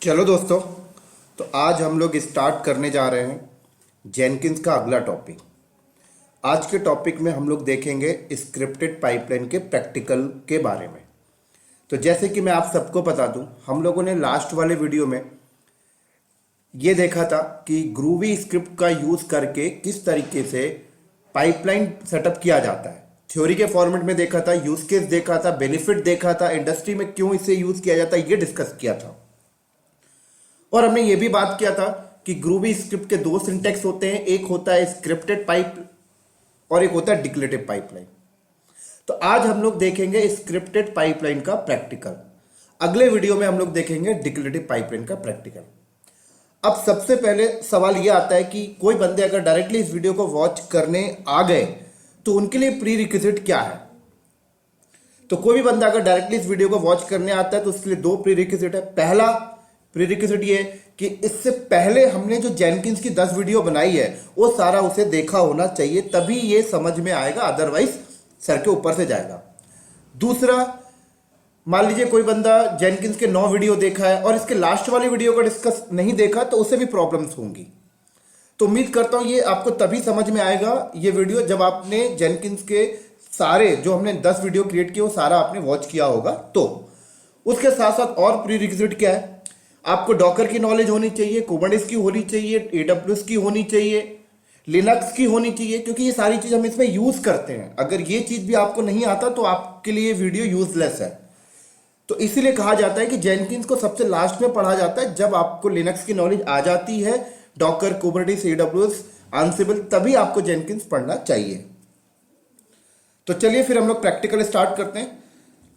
चलो दोस्तों, तो आज हम लोग स्टार्ट करने जा रहे हैं जेनकिंस का अगला टॉपिक। आज के टॉपिक में हम लोग देखेंगे स्क्रिप्टेड पाइपलाइन के प्रैक्टिकल के बारे में। तो जैसे कि मैं आप सबको बता दूं, हम लोगों ने लास्ट वाले वीडियो में ये देखा था कि ग्रूवी स्क्रिप्ट का यूज़ करके किस तरीके से पाइपलाइन सेटअप किया जाता है। थ्योरी के फॉर्मेट में देखा था, यूज केस देखा था, बेनिफिट देखा था, इंडस्ट्री में क्यों इसे यूज़ किया जाता है ये डिस्कस किया था। और हमने ये भी बात किया था कि ग्रूवी स्क्रिप्ट के दो सिंटेक्स होते हैं, एक होता है स्क्रिप्टेड पाइप और एक होता है डिक्लेरेटिव पाइपलाइन। तो आज हम लोग देखेंगे स्क्रिप्टेड पाइपलाइन का प्रैक्टिकल, अगले वीडियो में हम लोग देखेंगे डिक्लेरेटिव पाइपलाइन का प्रैक्टिकल। अब सबसे पहले सवाल यह आता है कि कोई बंदे अगर डायरेक्टली इस वीडियो को वॉच करने आ गए तो उनके लिए प्री रिक्विजिट क्या है। तो कोई भी बंदा अगर डायरेक्टली इस वीडियो को वॉच करने आता है तो उसके लिए दो प्री रिक्विजिट है। पहला प्रीरिक्विजिट ये कि इससे पहले हमने जो जेनकिंस की 10 वीडियो बनाई है वो सारा उसे देखा होना चाहिए, तभी ये समझ में आएगा, अदरवाइज सर के ऊपर से जाएगा। दूसरा, मान लीजिए कोई बंदा जेनकिंस के 9 वीडियो देखा है और इसके लास्ट वाली वीडियो को डिस्कस नहीं देखा तो उसे भी प्रॉब्लम्स होंगी। तो उम्मीद करता हूं ये आपको तभी समझ में आएगा ये वीडियो जब आपने जेनकिंस के सारे जो हमने 10 वीडियो क्रिएट किए वो सारा आपने वॉच किया होगा। तो उसके साथ साथ और प्रीरिक्विजिट क्या है, आपको डॉकर की नॉलेज होनी चाहिए, कुबरनेटिस की होनी चाहिए, एडब्ल्यूएस की होनी चाहिए, लिनक्स की होनी चाहिए, क्योंकि ये सारी चीज हम इसमें यूज करते हैं। अगर ये चीज भी आपको नहीं आता तो आपके लिए वीडियो यूजलेस है। तो इसीलिए कहा जाता है कि जेनकिंस को सबसे लास्ट में पढ़ा जाता है। जब आपको लिनक्स की नॉलेज आ जाती है, डॉकर, कुबरनेटिस, एडब्ल्यूएस, एंसिबल, तभी आपको जेनकिंस पढ़ना चाहिए। तो चलिए फिर हम लोग प्रैक्टिकल स्टार्ट करते हैं।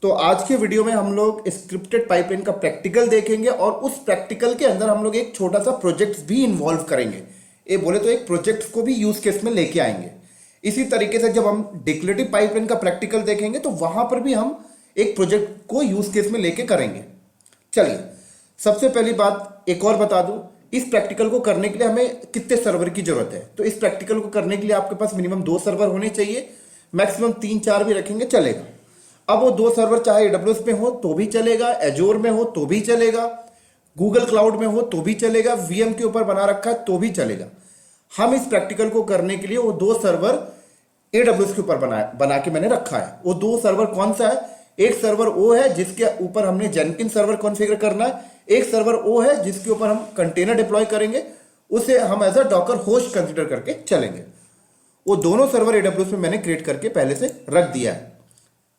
तो आज के वीडियो में हम लोग स्क्रिप्टेड पाइपलाइन का प्रैक्टिकल देखेंगे और उस प्रैक्टिकल के अंदर हम लोग एक छोटा सा प्रोजेक्ट भी इन्वॉल्व करेंगे। ये बोले तो एक प्रोजेक्ट को भी यूज केस में लेके आएंगे। इसी तरीके से जब हम डिक्लेरेटिव पाइपलाइन का प्रैक्टिकल देखेंगे तो वहां पर भी हम एक प्रोजेक्ट को यूज केस में लेके करेंगे। चलिए, सबसे पहली बात एक और बता दूं, इस प्रैक्टिकल को करने के लिए हमें कितने सर्वर की जरूरत है। तो इस प्रैक्टिकल को करने के लिए आपके पास मिनिमम 2 सर्वर होने चाहिए, मैक्सिमम 3-4 भी रखेंगे चलेगा। अब वो 2 सर्वर चाहे AWS में हो तो भी चलेगा, एजोर में हो तो भी चलेगा, गूगल क्लाउड में हो तो भी चलेगा, VM के ऊपर बना रखा है तो भी चलेगा। हम इस प्रैक्टिकल को करने के लिए वो 2 सर्वर AWS के ऊपर बना के मैंने रखा है। वो 2 सर्वर कौन सा है, एक सर्वर वो है जिसके ऊपर हमने जेनकिन सर्वर कॉन्फ़िगर करना है, एक सर्वर वो है जिसके ऊपर हम कंटेनर डिप्लॉय करेंगे, उसे हम as a Docker host consider करके चलेंगे। वो दोनों सर्वर AWS में मैंने क्रिएट करके पहले से रख दिया है।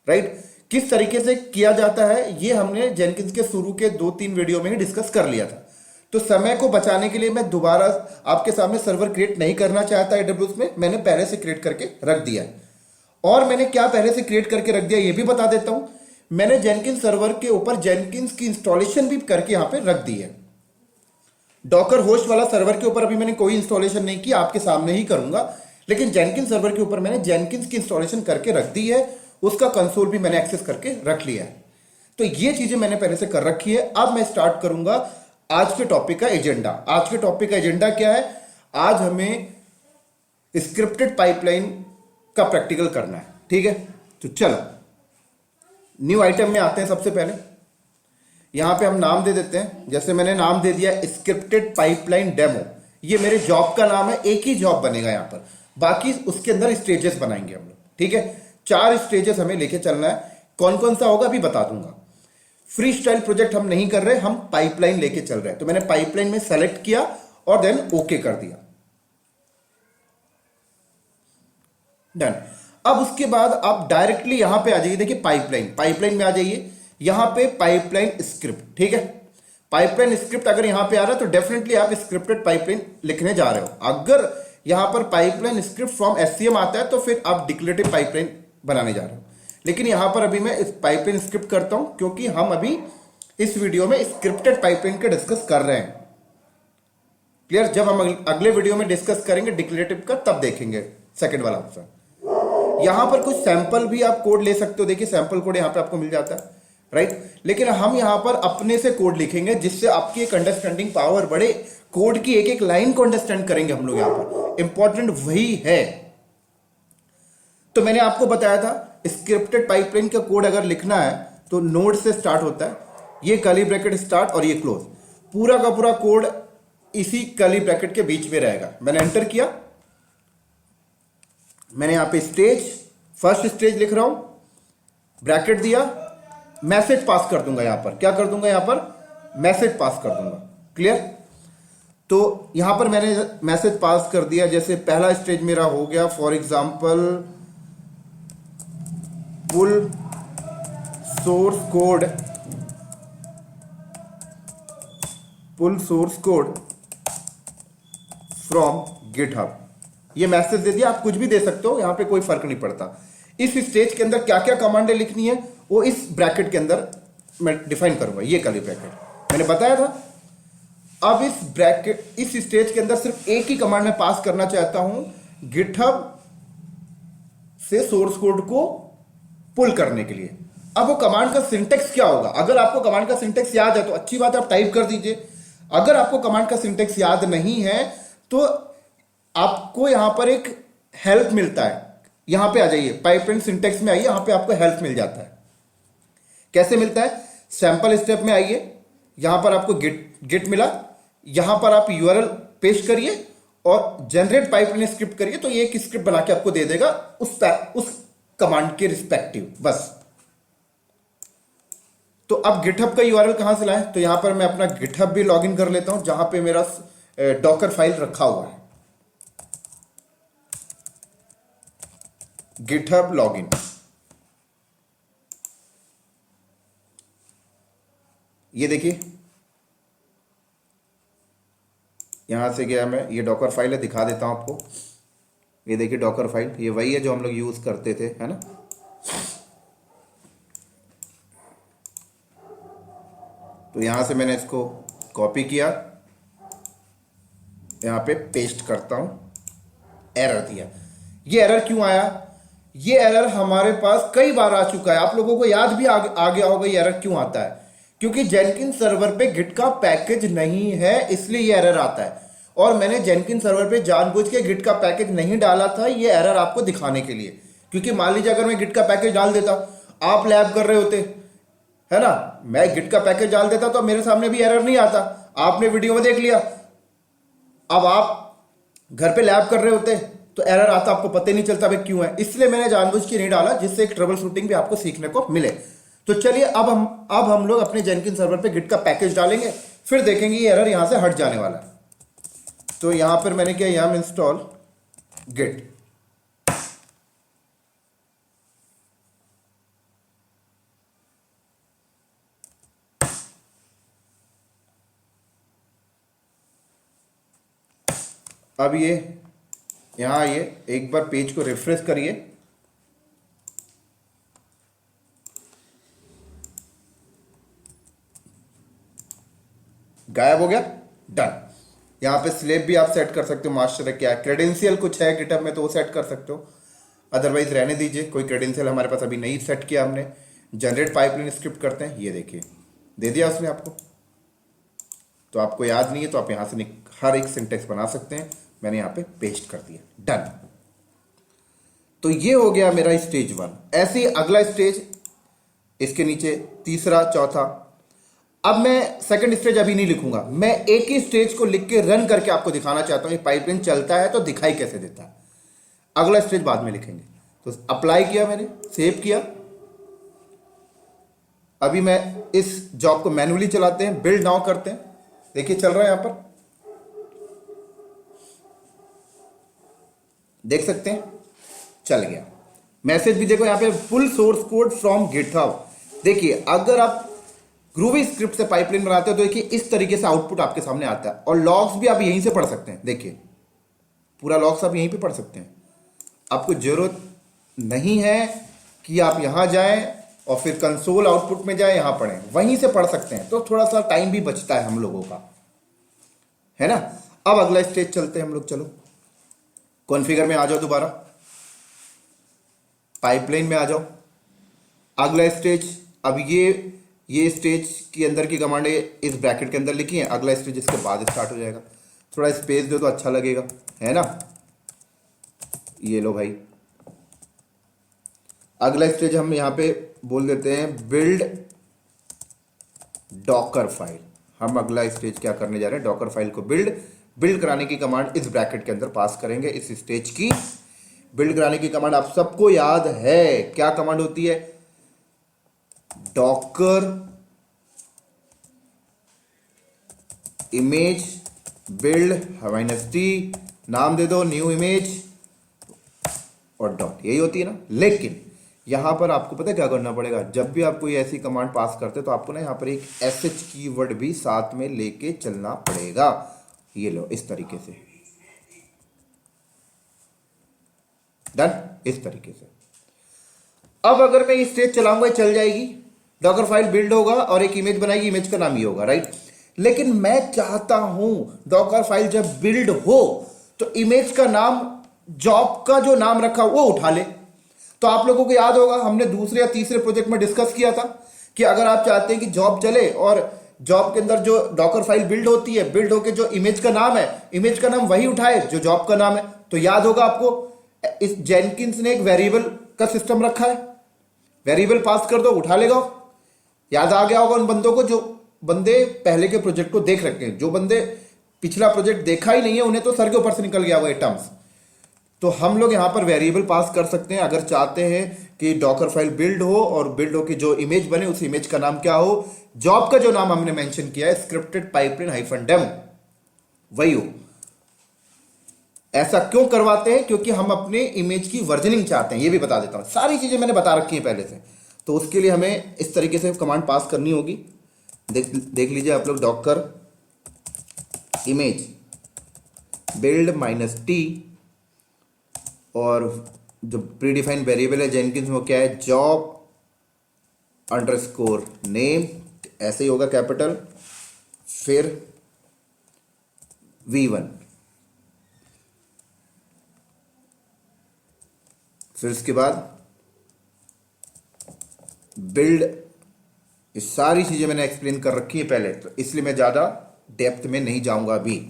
राइट, किस तरीके से किया जाता है ये हमने जेनकिंस के शुरू के 2-3 वीडियो में ही डिस्कस कर लिया था। तो समय को बचाने के लिए मैं दोबारा आपके सामने सर्वर क्रिएट नहीं करना चाहता AWS में, मैंने पहले से क्रिएट करके रख दिया है। और मैंने क्या पहले से क्रिएट करके रख दिया ये भी बता देता हूं। मैंने जेनकिंस सर्वर के ऊपर जेनकिंस की इंस्टॉलेशन भी करके यहां पे रख दी है। डॉकर होस्ट वाला सर्वर के ऊपर अभी मैंने कोई इंस्टॉलेशन नहीं की, आपके सामने ही करूंगा, लेकिन जेनकिंस सर्वर के ऊपर मैंने जेनकिंस की इंस्टॉलेशन करके रख दी है, उसका कंसोल भी मैंने एक्सेस करके रख लिया है। तो ये चीजें मैंने पहले से कर रखी है। अब मैं स्टार्ट करूंगा आज के टॉपिक का एजेंडा। आज के टॉपिक का एजेंडा क्या है, आज हमें स्क्रिप्टेड पाइपलाइन का प्रैक्टिकल करना है। ठीक है, तो चलो न्यू आइटम में आते हैं। सबसे पहले यहां पे हम नाम दे देते हैं, जैसे मैंने नाम दे दिया स्क्रिप्टेड पाइपलाइन डेमो। ये मेरे जॉब का नाम है, एक ही जॉब बनेगा यहां पर, बाकी उसके अंदर स्टेजेस बनाएंगे हम लोग। ठीक है, 4 स्टेजेस हमें लेके चलना है। कौन कौन सा होगा अभी बता दूंगा। फ्री स्टाइल प्रोजेक्ट हम नहीं कर रहे, हम पाइपलाइन लेके चल रहे हैं। तो मैंने पाइपलाइन में सेलेक्ट किया और देन ओके कर दिया, डन। अब उसके बाद आप डायरेक्टली यहां पे आ जाइए, देखिए पाइपलाइन में आ जाइए, यहां पे पाइपलाइन स्क्रिप्ट। ठीक है, पाइपलाइन स्क्रिप्ट अगर यहां पे आ रहा है तो डेफिनेटली आप स्क्रिप्टेड पाइपलाइन लिखने जा रहे हो। अगर यहां पर पाइपलाइन स्क्रिप्ट फ्रॉम SCM आता है तो फिर आप डिक्लेरेटिव पाइपलाइन बनाने जा रहे हो। लेकिन यहां पर अभी मैं इस पाइपलाइन स्क्रिप्ट करता हूं क्योंकि हम अभी इस वीडियो में स्क्रिप्टेड पाइपलाइन का डिस्कस कर रहे हैं। क्लियर, जब हम अगले वीडियो में डिस्कस करेंगे डिक्लेरेटिव का तब देखेंगे सेकंड वाला ऑप्शन। यहां पर कुछ सैंपल भी आप कोड ले सकते हो, देखिए सैंपल कोड यहां पर आपको मिल जाता है। राइट, लेकिन हम यहां पर अपने से कोड लिखेंगे जिससे आपकी एक अंडरस्टैंडिंग पावर बढ़े। कोड की एक एक लाइन को अंडरस्टैंड करेंगे हम लोग, यहां पर इंपॉर्टेंट वही है। तो मैंने आपको बताया था स्क्रिप्टेड पाइपलाइन का कोड अगर लिखना है तो नोड से स्टार्ट होता है, ये कर्ली ब्रैकेट स्टार्ट और ये क्लोज। पूरा का पूरा कोड इसी कर्ली ब्रैकेट के बीच में रहेगा। मैंने एंटर किया, मैंने यहां पे स्टेज, फर्स्ट स्टेज लिख रहा हूं, ब्रैकेट दिया, मैसेज पास कर दूंगा। यहां पर क्या कर दूंगा, यहां पर मैसेज पास कर दूंगा। क्लियर? तो यहां पर मैंने मैसेज पास कर दिया। जैसे पहला स्टेज मेरा हो गया for example pull source code from GitHub. ये मैसेज दे दिया। आप कुछ भी दे सकते हो, यहां पे कोई फर्क नहीं पड़ता। इस स्टेज के अंदर क्या क्या कमांडें लिखनी है वो इस ब्रैकेट के अंदर मैं डिफाइन करूंगा। ये कर्ली ब्रैकेट मैंने बताया था। अब इस स्टेज के अंदर सिर्फ एक ही कमांड मैं पास करना चाहता हूं, गिटहब से सोर्स कोड को पुल करने के लिए। अब वो कमांड का सिंटेक्स क्या होगा? अगर आपको कमांड का सिंटेक्स याद है तो अच्छी बात है, आप टाइप कर दीजिए। अगर आपको कमांड का सिंटेक्स याद नहीं है तो आपको यहां पर एक हेल्प मिलता है। यहां पे आ जाइए, पाइपलाइन सिंटेक्स में आइए, यहां पे आपको हेल्प मिल जाता है। कैसे मिलता है? सैंपल स्टेप में आइए, यहां पर आपको गिट मिला, यहां पर आप यूआरएल पेस्ट करिए और जनरेट पाइपलाइन स्क्रिप्ट करिए, तो ये एक स्क्रिप्ट बना के आपको दे देगा उस कमांड के रिस्पेक्टिव। बस। तो अब गिटहब का यूआरएल कहां से लाएं? तो यहां पर मैं अपना गिटहब भी लॉगिन कर लेता हूं, जहां पे मेरा डॉकर फाइल रखा हुआ है। गिटहब लॉगिन, ये देखिए यहां से गया मैं, ये डॉकर फाइल है, दिखा देता हूं आपको। ये देखिए डॉकर फाइल, ये वही है जो हम लोग यूज करते थे, है ना। तो यहां से मैंने इसको कॉपी किया, यहां पे पेस्ट करता हूं, एरर दिया। ये एरर क्यों आया? ये एरर हमारे पास कई बार आ चुका है, आप लोगों को याद भी आ गया होगा ये एरर क्यों आता है। क्योंकि जेनकिंस सर्वर पे गिट का पैकेज नहीं है, इसलिए ये एरर आता है। और मैंने जेनकिंस सर्वर पे जानबूझ के गिट का पैकेज नहीं डाला था ये एरर आपको दिखाने के लिए। क्योंकि मान लीजिए अगर मैं गिट का पैकेज डाल देता, आप लैब कर रहे होते, है ना, मैं गिट का पैकेज डाल देता तो मेरे सामने भी एरर नहीं आता, आपने वीडियो में देख लिया। अब आप घर पे लैब कर रहे होते तो एरर आता, आपको पता ही नहीं चलता भाई क्यों है। इसलिए मैंने जानबूझ के नहीं डाला, जिससे एक ट्रबल शूटिंग भी आपको सीखने को मिले। तो चलिए अब हम लोग अपने जेनकिंस सर्वर पे गिट का पैकेज डालेंगे, फिर देखेंगे ये एरर यहां से हट जाने वाला है। तो यहां पर मैंने किया yum इंस्टॉल गिट। अब ये यहां आइए, एक बार पेज को रिफ्रेश करिए, गायब हो गया, डन। यहां पे स्लेब भी आप सेट कर सकते हो, मास्टर है क्या, क्रेडेंशियल कुछ है गिटहब में तो वो सेट कर सकते हो, अदरवाइज रहने दीजिए। कोई क्रेडेंशियल हमारे पास अभी नहीं सेट किया हमने। जनरेट पाइपलाइन स्क्रिप्ट करते हैं, ये देखिए दे दिया उसने आपको। तो आपको याद नहीं है तो आप यहां से हर एक सिंटेक्स बना सकते हैं। मैंने यहां पे पेस्ट कर दिया, डन। तो ये हो गया मेरा स्टेज 1। ऐसे ही अगला स्टेज, इसके नीचे तीसरा, चौथा। अब मैं सेकंड स्टेज अभी नहीं लिखूंगा, मैं एक ही स्टेज को लिख के रन करके आपको दिखाना चाहता हूं ये पाइपलाइन चलता है तो दिखाई कैसे देता है। अगला स्टेज बाद में लिखेंगे। तो अप्लाई किया मैंने, सेव किया। अभी मैं इस जॉब को मैन्युअली चलाते हैं, बिल्ड नाउ करते हैं। देखिए चल रहा है, यहां पर देख सकते हैं चल गया। मैसेज भी देखो यहां पे, full source code from GitHub. देखिए अगर आप ग्रूवी स्क्रिप्ट से पाइपलाइन बनाते हो तो देखिए इस तरीके से आउटपुट आपके सामने आता है। और लॉग्स भी आप यहीं से पढ़ सकते हैं, देखिए पूरा लॉग्स आप यहीं पे पढ़ सकते हैं। आपको जरूरत नहीं है कि आप यहां जाएं और फिर कंसोल आउटपुट में जाएं, यहां पढ़ें, वहीं से पढ़ सकते हैं। तो थोड़ा सा टाइम भी बचता है हम लोगों का, है ना। अब अगला स्टेज चलते हैं हम लोग। चलो कॉन्फ़िगर में आ जाओ, दोबारा पाइपलाइन में आ जाओ। अगला स्टेज, अब ये स्टेज के अंदर की कमांड इस ब्रैकेट के अंदर लिखी है। अगला स्टेज इसके बाद स्टार्ट हो जाएगा। थोड़ा स्पेस दो तो अच्छा लगेगा, है ना। ये लो भाई, अगला स्टेज हम यहां पे बोल देते हैं बिल्ड डॉकर फाइल। हम अगला स्टेज क्या करने जा रहे हैं, डॉकर फाइल को बिल्ड कराने की कमांड इस ब्रैकेट के अंदर पास करेंगे। इस स्टेज की बिल्ड कराने की कमांड आप सबको याद है, क्या कमांड होती है, डॉकर इमेज बिल्ड -t, नाम दे दो न्यू इमेज और डॉट, यही होती है ना। लेकिन यहां पर आपको पता है क्या करना पड़ेगा, जब भी आप कोई ऐसी कमांड पास करते तो आपको ना यहां पर एक sh कीवर्ड भी साथ में लेके चलना पड़ेगा। ये लो इस तरीके से, डन, इस तरीके से। अब अगर मैं ये स्टेज चलाऊंगा चल जाएगी, डॉकर फाइल बिल्ड होगा और एक इमेज बनाएगी, इमेज का नाम ये होगा, राइट। लेकिन मैं चाहता हूं डॉकर फाइल जब बिल्ड हो तो इमेज का नाम, जॉब का जो नाम रखा वो उठा ले। तो आप लोगों को याद होगा हमने दूसरे या तीसरे प्रोजेक्ट में डिस्कस किया था कि अगर आप चाहते हैं कि जॉब चले और जॉब के अंदर जो डॉकर फाइल बिल्ड होती है, बिल्ड होकर जो इमेज का नाम है, इमेज का नाम वही उठाए जो जॉब का नाम है। तो याद होगा आपको इस जेनकिंस ने एक वेरिएबल का सिस्टम रखा है, वेरिएबल पास कर दो उठा लेगा। याद आ गया होगा उन बंदों को जो बंदे पहले के प्रोजेक्ट को देख रखे हैं, जो बंदे पिछला प्रोजेक्ट देखा ही नहीं है उन्हें तो सर के ऊपर से निकल गया वो टर्म्स। तो हम लोग यहां पर वेरिएबल पास कर सकते हैं अगर चाहते हैं कि डॉकर फाइल बिल्ड हो और बिल्ड हो कि जो इमेज बने उस इमेज का नाम क्या हो, जॉब का जो नाम हमने मेंशन किया है स्क्रिप्टेड पाइपलाइन -डेमो वही हो। ऐसा क्यों करवाते हैं, क्योंकि हम अपने इमेज की वर्जनिंग चाहते हैं। ये भी बता देता हूं, सारी चीजें मैंने बता रखी हैं पहले से, तो उसके लिए हमें इस तरीके से कमांड पास करनी होगी। देख लीजिए आप लोग, डॉकर इमेज बिल्ड -t और जो प्रीडिफाइंड वेरिएबल है जेनकिंस में वो क्या है, जॉब अंडरस्कोर नेम, ऐसे ही होगा कैपिटल, फिर v1, फिर उसके बाद बिल्ड। ये सारी चीजें मैंने एक्सप्लेन कर रखी है पहले, तो इसलिए मैं ज्यादा डेप्थ में नहीं जाऊंगा अभी।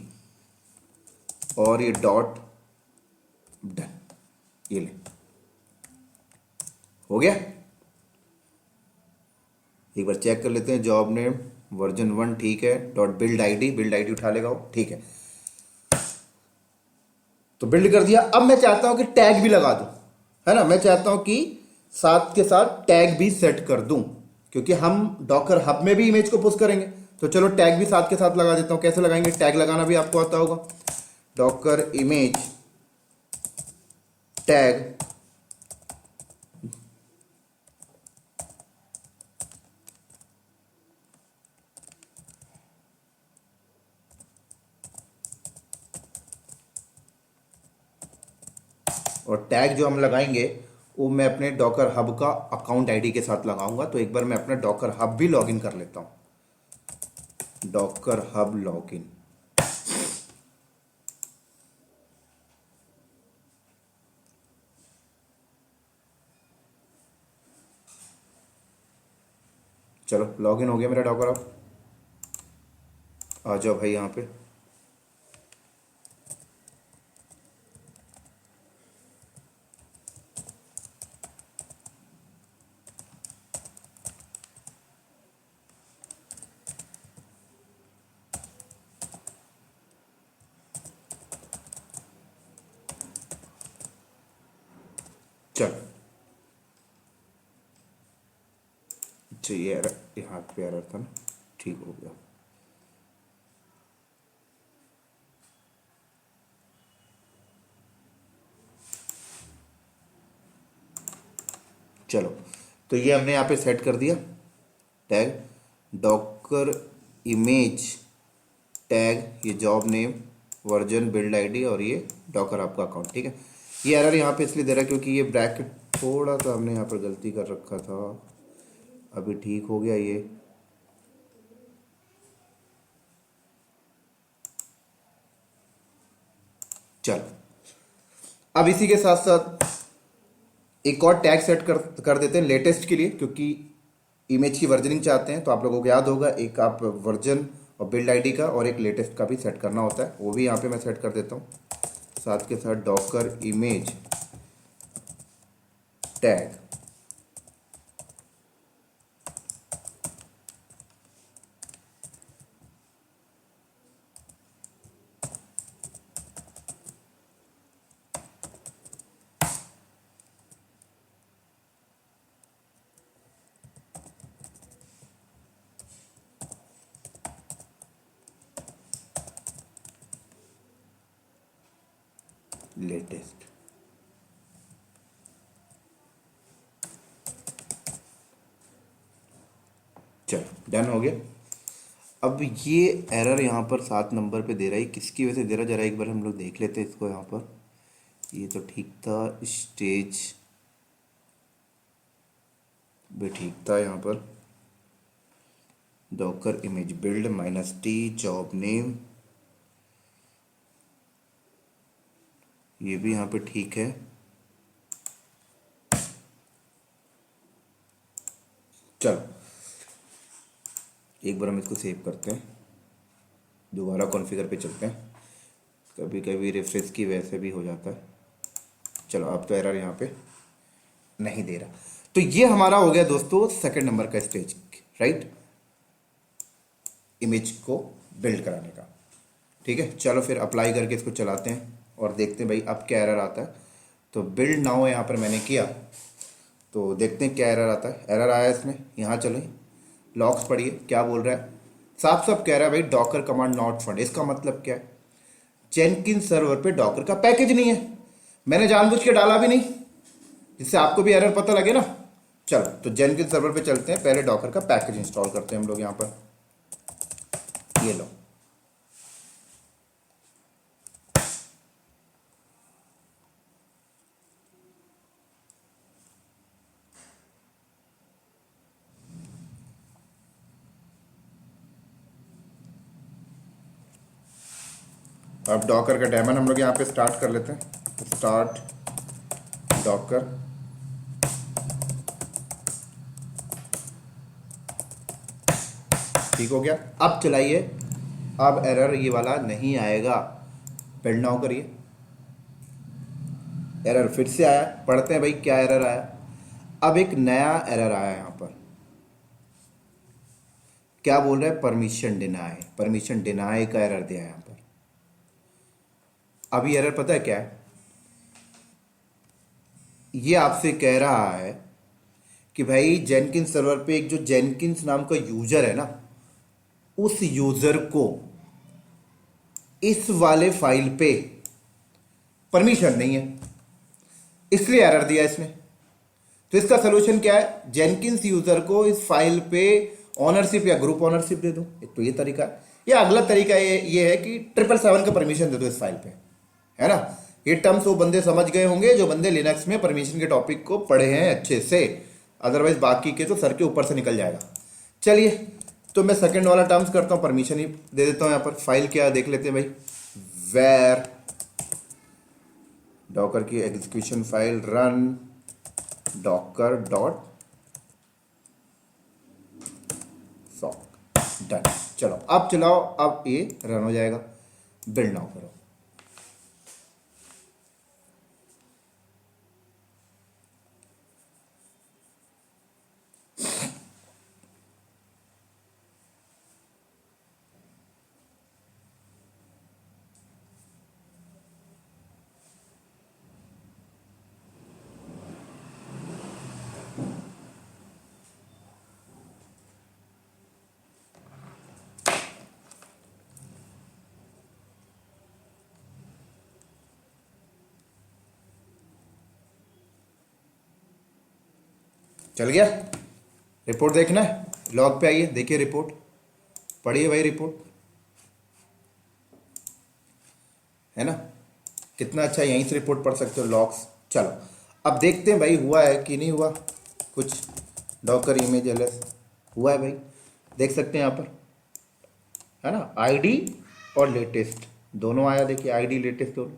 और ये डॉट, डन, ये ले हो गया। एक बार चेक कर लेते हैं, जॉब नेम वर्जन 1 ठीक है, डॉट बिल्ड आईडी उठा लेगा वो, ठीक है। तो बिल्ड कर दिया। अब मैं चाहता हूं कि टैग भी लगा दूं, है ना, मैं चाहता हूं कि साथ के साथ टैग भी सेट कर दूं, क्योंकि हम डॉकर हब में भी इमेज को पुश करेंगे। तो चलो टैग भी साथ के साथ लगा देता हूं। कैसे लगाएंगे, टैग लगाना भी आपको आता होगा, डॉकर इमेज टैग और टैग जो हम लगाएंगे वो मैं अपने डॉकर हब का अकाउंट आईडी के साथ लगाऊंगा। तो एक बार मैं अपना डॉकर हब भी लॉगिन कर लेता हूं, डॉकर हब लॉगिन। चलो लॉगिन हो गया मेरा डॉकर हब। आ जाओ भाई यहां पे, चलो ये हाथ पे एरर था ना, ठीक हो गया। चलो तो ये हमने यहाँ पे सेट कर दिया टैग डॉकर इमेज टैग, ये job name version build ID और ये डॉकर आपका अकाउंट, ठीक है। ये एरर यहाँ पे इसलिए दे रहा है क्योंकि ये ब्रैकेट थोड़ा सा हमने यहाँ पर गलती कर रखा था, अभी ठीक हो गया ये। चलो अब इसी के साथ साथ एक और टैग सेट कर देते हैं लेटेस्ट के लिए, क्योंकि इमेज की वर्जनिंग चाहते हैं। तो आप लोगों को याद होगा एक आप वर्जन और बिल्ड आईडी का और एक लेटेस्ट का भी सेट करना होता है, वो भी यहाँ पे मैं सेट कर देता हूँ। साथ के साथ डॉकर इमेज टैग लेटेस्ट। चलो डन हो गया। अब ये एरर यहाँ पर 7 नंबर पे दे रहा है, किसकी वजह से दे रहा है जरा एक बार हम लोग देख लेते हैं इसको। यहाँ पर ये तो ठीक था, स्टेज भी ठीक था। यहाँ पर Docker image build -t job name, ये भी यहाँ पे ठीक है। चलो एक बार हम इसको सेव करते हैं, दोबारा कॉन्फ़िगर पे चलते हैं। कभी कभी रिफ्रेश की वजह से भी हो जाता है। चलो अब तो एरर यहाँ पे नहीं दे रहा। तो ये हमारा हो गया दोस्तों सेकंड नंबर का स्टेज, राइट, इमेज को बिल्ड कराने का। ठीक है, चलो फिर अप्लाई करके इसको चलाते हैं और देखते हैं भाई अब क्या एरर आता है। तो बिल्ड नाउ यहाँ पर मैंने किया, तो देखते हैं क्या एरर आता है। एरर आया इसमें, यहाँ चलो लॉग्स पढ़िए क्या बोल रहा है। साफ साफ कह रहा है भाई डॉकर कमांड नॉट फाउंड। इसका मतलब क्या है, जेनकिंस सर्वर पे डॉकर का पैकेज नहीं है। मैंने जानबूझ के डाला भी नहीं, जिससे आपको भी एरर पता लगे ना। चलो तो जेनकिंस सर्वर पे चलते हैं, पहले डॉकर का पैकेज इंस्टॉल करते हैं हम लोग। यहाँ पर ये लो, अब डॉकर का डेमन हम लोग यहाँ पे स्टार्ट कर लेते हैं। स्टार्ट डॉकर, ठीक हो गया। अब चलाइए, अब एरर ये वाला नहीं आएगा। बिल्ड नाउ करिए, एरर फिर से आया। पढ़ते हैं भाई क्या एरर आया। अब एक नया एरर आया यहाँ पर, क्या बोल रहा है, परमिशन डिनाई। परमिशन डिनाई का एरर दिया है यहाँ पर। अब ये एरर पता है क्या है, ये आपसे कह रहा है कि भाई जेनकिंस सर्वर पे एक जो जेनकिंस नाम का यूजर है ना, उस यूजर को इस वाले फाइल पे परमिशन नहीं है, इसलिए एरर दिया इसने। तो इसका सोल्यूशन क्या है, जेनकिंस यूजर को इस फाइल पे ऑनरशिप या ग्रुप ऑनरशिप दे दो। एक तो ये तरीका है, या अगला तरीका ये है कि 777 का परमिशन दे दो इस फाइल पे, है ना। ये टर्म्स वो बंदे समझ गए होंगे जो बंदे लिनक्स में परमिशन के टॉपिक को पढ़े हैं अच्छे से, अदरवाइज बाकी के तो सर के ऊपर से निकल जाएगा। चलिए तो मैं सेकंड वाला टर्म्स करता हूँ, परमिशन ही दे देता हूँ। यहाँ पर फाइल क्या देख लेते हैं भाई, वेर डॉकर की execution file run Docker dot sock, done. चलो अब चलाओ, अब ये रन हो जाएगा। बिल्ड नाउ करो। चल गया, रिपोर्ट देखना है, लॉग पे आइए, देखिए रिपोर्ट, पढ़िए भाई रिपोर्ट, है ना। कितना अच्छा, यहीं से रिपोर्ट पढ़ सकते हो, लॉग्स। चलो अब देखते हैं भाई हुआ है कि नहीं हुआ कुछ। डॉकर इमेज एलएस हुआ है भाई, देख सकते हैं यहाँ पर, है ना। आईडी और लेटेस्ट दोनों आया, देखिए आईडी लेटेस्ट दोनों,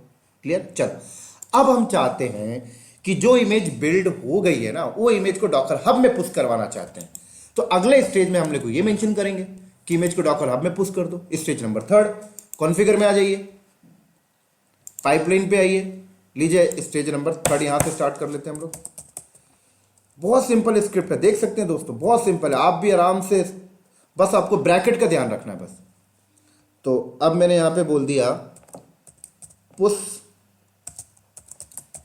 क्लियर। चलो अब हम चाहते हैं कि जो इमेज बिल्ड हो गई है ना, वो इमेज को डॉकर हब में पुश करवाना चाहते हैं। तो अगले स्टेज में हम लोग को ये मेंशन करेंगे कि इमेज को डॉकर हब में पुश कर दो। स्टेज नंबर 3 कॉन्फ़िगर में आ जाइए, पाइपलाइन पे आइए, लीजिए स्टेज नंबर 3 यहां से स्टार्ट कर लेते हैं हम लोग। बहुत सिंपल स्क्रिप्ट है, देख सकते हैं दोस्तों, बहुत सिंपल है। आप भी आराम से, बस आपको ब्रैकेट का ध्यान रखना है बस। तो अब मैंने यहां पे बोल दिया push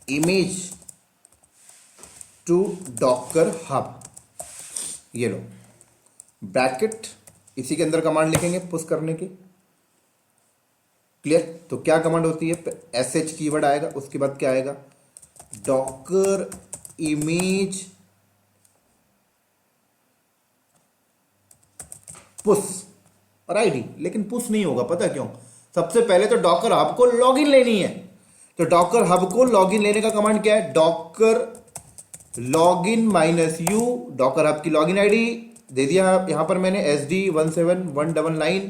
image to Docker hub, ये लो ब्रैकेट, इसी के अंदर कमांड लिखेंगे पुश करने की। क्लियर। तो क्या कमांड होती है, एस एच कीवर्ड आएगा, उसके बाद क्या आएगा, डॉकर इमेज पुश और आईडी। लेकिन पुश नहीं होगा, पता क्यों, सबसे पहले तो डॉकर हब को लॉगिन लेनी है। तो डॉकर हब को लॉगिन लेने का कमांड क्या है, Docker login -u, Docker hub की लॉगिन आईडी दे दिया यहां पर मैंने SD17199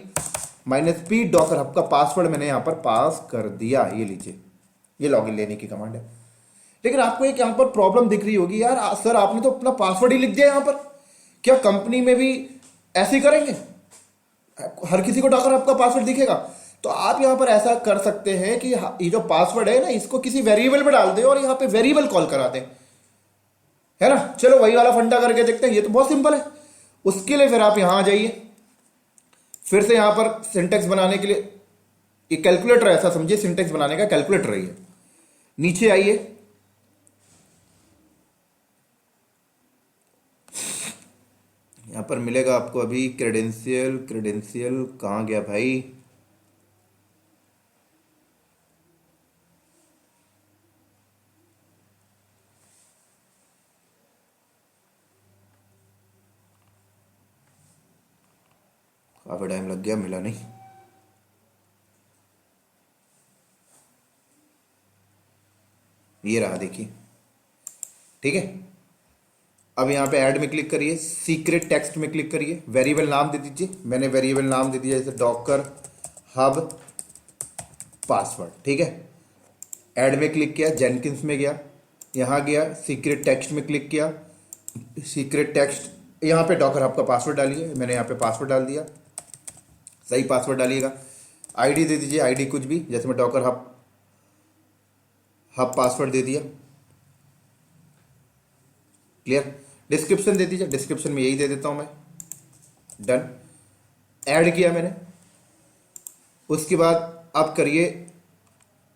-p, डॉकर हब का पासवर्ड मैंने यहां पर पास कर दिया। ये लीजिए, ये लॉगिन लेने की कमांड है। लेकिन आपको एक यहां पर प्रॉब्लम दिख रही होगी, यार सर आपने तो अपना पासवर्ड ही लिख दिया यहां पर, क्या कंपनी में भी ऐसे ही करेंगे, हर किसी को डॉकर हब का पासवर्ड दिखेगा? तो आप यहां पर ऐसा कर सकते हैं कि ये जो पासवर्ड है ना, इसको किसी वेरिएबल में डाल दे और यहां पे वेरिएबल कॉल करा दे, है ना। चलो वही वाला फंडा करके देखते हैं, ये तो बहुत सिंपल है। उसके लिए फिर आप यहां आ जाइए, फिर से यहां पर सिंटेक्स बनाने के लिए, ये कैलकुलेटर ऐसा समझिए, सिंटेक्स बनाने का कैलकुलेटर है ये। नीचे आइए, यहां पर मिलेगा आपको अभी क्रेडेंशियल, क्रेडेंशियल कहां गया भाई, काफी टाइम लग गया, मिला नहीं। ये रहा, देखिए, ठीक है। अब यहाँ पे ऐड में क्लिक करिए, सीक्रेट टेक्स्ट में क्लिक करिए, वेरिएबल नाम दे दीजिए। मैंने वेरिएबल नाम दे दिया जैसे डॉकर हब पासवर्ड, ठीक है। ऐड में क्लिक किया, जेनकिंस में गया, यहाँ गया, सीक्रेट टेक्स्ट में क्लिक किया, सीक्रेट टेक्स्ट, यहाँ पे डॉकर हब का पासवर्ड डालिए। मैंने यहाँ पे पासवर्ड डाल दिया, सही पासवर्ड डालिएगा। आईडी दे दीजिए, आईडी कुछ भी, जैसे मैं डॉकर हब पासवर्ड दे दिया, क्लियर। डिस्क्रिप्शन दे दीजिए, डिस्क्रिप्शन में यही दे देता हूं मैं, डन। ऐड किया मैंने, उसके बाद अब करिए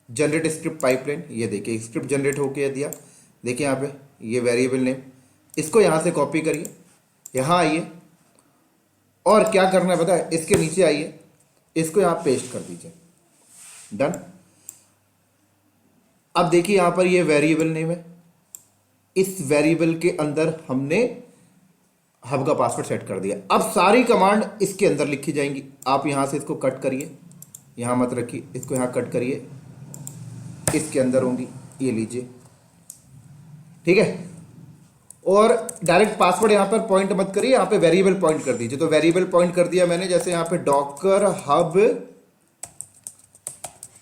जनरेट स्क्रिप्ट पाइपलाइन। ये देखिए स्क्रिप्ट जनरेट होके दिया, देखिए यहाँ पे ये वेरिएबल नेम, इसको यहाँ से कॉपी करिए, यहाँ आइए और क्या करना है पता है, इसके नीचे आइए, इसको यहाँ पेस्ट कर दीजिए, डन। अब देखिए यहाँ पर ये वेरिएबल नेम है, इस वेरिएबल के अंदर हमने हब का पासवर्ड सेट कर दिया। अब सारी कमांड इसके अंदर लिखी जाएंगी। आप यहां से इसको कट करिए, यहां मत रखिए, इसको यहां कट करिए, इसके अंदर होंगी, ये लीजिए, ठीक है। और डायरेक्ट पासवर्ड यहां पर पॉइंट मत करिए, यहां पे वेरिएबल पॉइंट कर दीजिए। तो वेरिएबल पॉइंट कर दिया मैंने, जैसे यहां पे Docker hub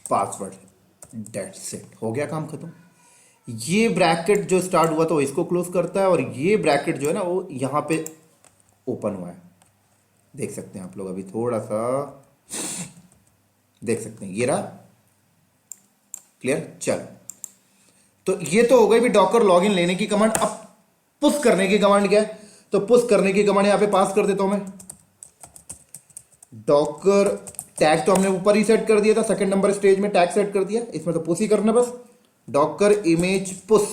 password, that's it, हो गया काम खत्म। ये ब्रैकेट जो स्टार्ट हुआ तो इसको क्लोज करता है, और ये ब्रैकेट जो है ना वो यहां पे ओपन हुआ है, देख सकते हैं आप लोग, अभी थोड़ा सा देख सकते हैं, ये रहा, क्लियर। चलो, तो ये तो हो गई भी डॉकर लॉगिन लेने की कमांड। अब पुश करने की कमांड क्या है, तो पुश करने की कमांड यहां पे पास कर देता हूं मैं, डॉकर टैग तो हमने ऊपर ही सेट कर दिया था, सेकंड नंबर स्टेज में टैग सेट कर दिया, इसमें तो पुश ही करना बस, डॉकर इमेज पुश,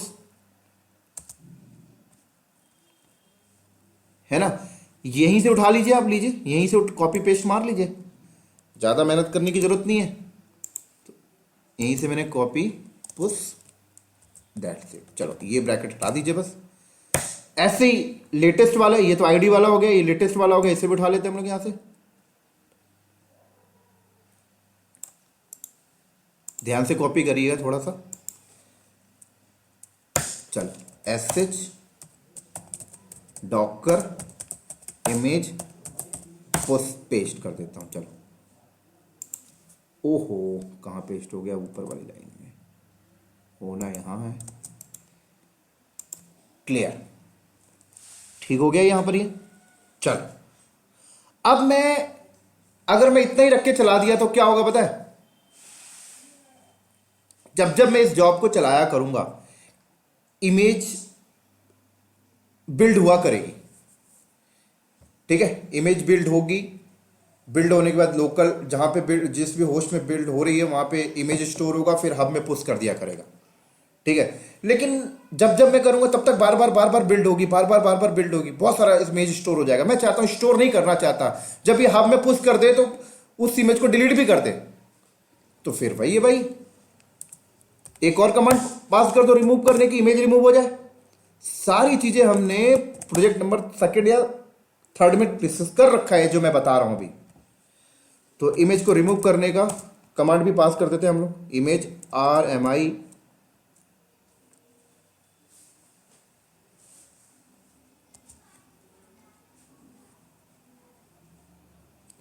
है ना। यहीं से उठा लीजिए, आप लीजिए, यहीं से कॉपी पेस्ट मार लीजिए, ज्यादा मेहनत करने की जरूरत नहीं है। तो यहीं से मैंने कॉपी पुश, दैट्स इट। चलो ये ब्रैकेट हटा दीजिए बस। ऐसे ही लेटेस्ट वाला, ये तो आईडी वाला हो गया, ये लेटेस्ट वाला हो गया, इसे भी उठा लेते हैं हम लोग यहां से। ध्यान से कॉपी करिएगा थोड़ा सा। चलो SH Docker image post paste कर देता हूं। चलो, ओहो कहां पेस्ट हो गया, ऊपर वाली लाइन में होना, यहां है, क्लियर, ठीक हो गया यहां पर ये। चलो अब अगर मैं इतना ही रख के चला दिया तो क्या होगा पता है, जब जब मैं इस जॉब को चलाया करूंगा इमेज बिल्ड हुआ करेगी, ठीक है। इमेज बिल्ड होगी, बिल्ड होने के बाद लोकल जहां पे बिल्ड, जिस भी होस्ट में बिल्ड हो रही है वहां पे इमेज स्टोर होगा, फिर हब में पुश कर दिया करेगा, ठीक है। लेकिन जब जब मैं करूंगा तब तक बार बार बिल्ड होगी, बार बार बिल्ड होगी, बहुत सारा इमेज स्टोर हो जाएगा। मैं चाहता हूं, स्टोर नहीं करना चाहता, जब ये हब में पुश कर दे तो उस इमेज को डिलीट भी कर दे, तो फिर वही है भाई, एक और कमांड पास कर दो रिमूव करने की, इमेज रिमूव हो जाए। सारी चीजें हमने प्रोजेक्ट नंबर सेकंड या थर्ड में डिस्कस कर रखा है जो मैं बता रहा हूं अभी। तो इमेज को रिमूव करने का कमांड भी पास कर देते हैं हम लोग, इमेज RMI,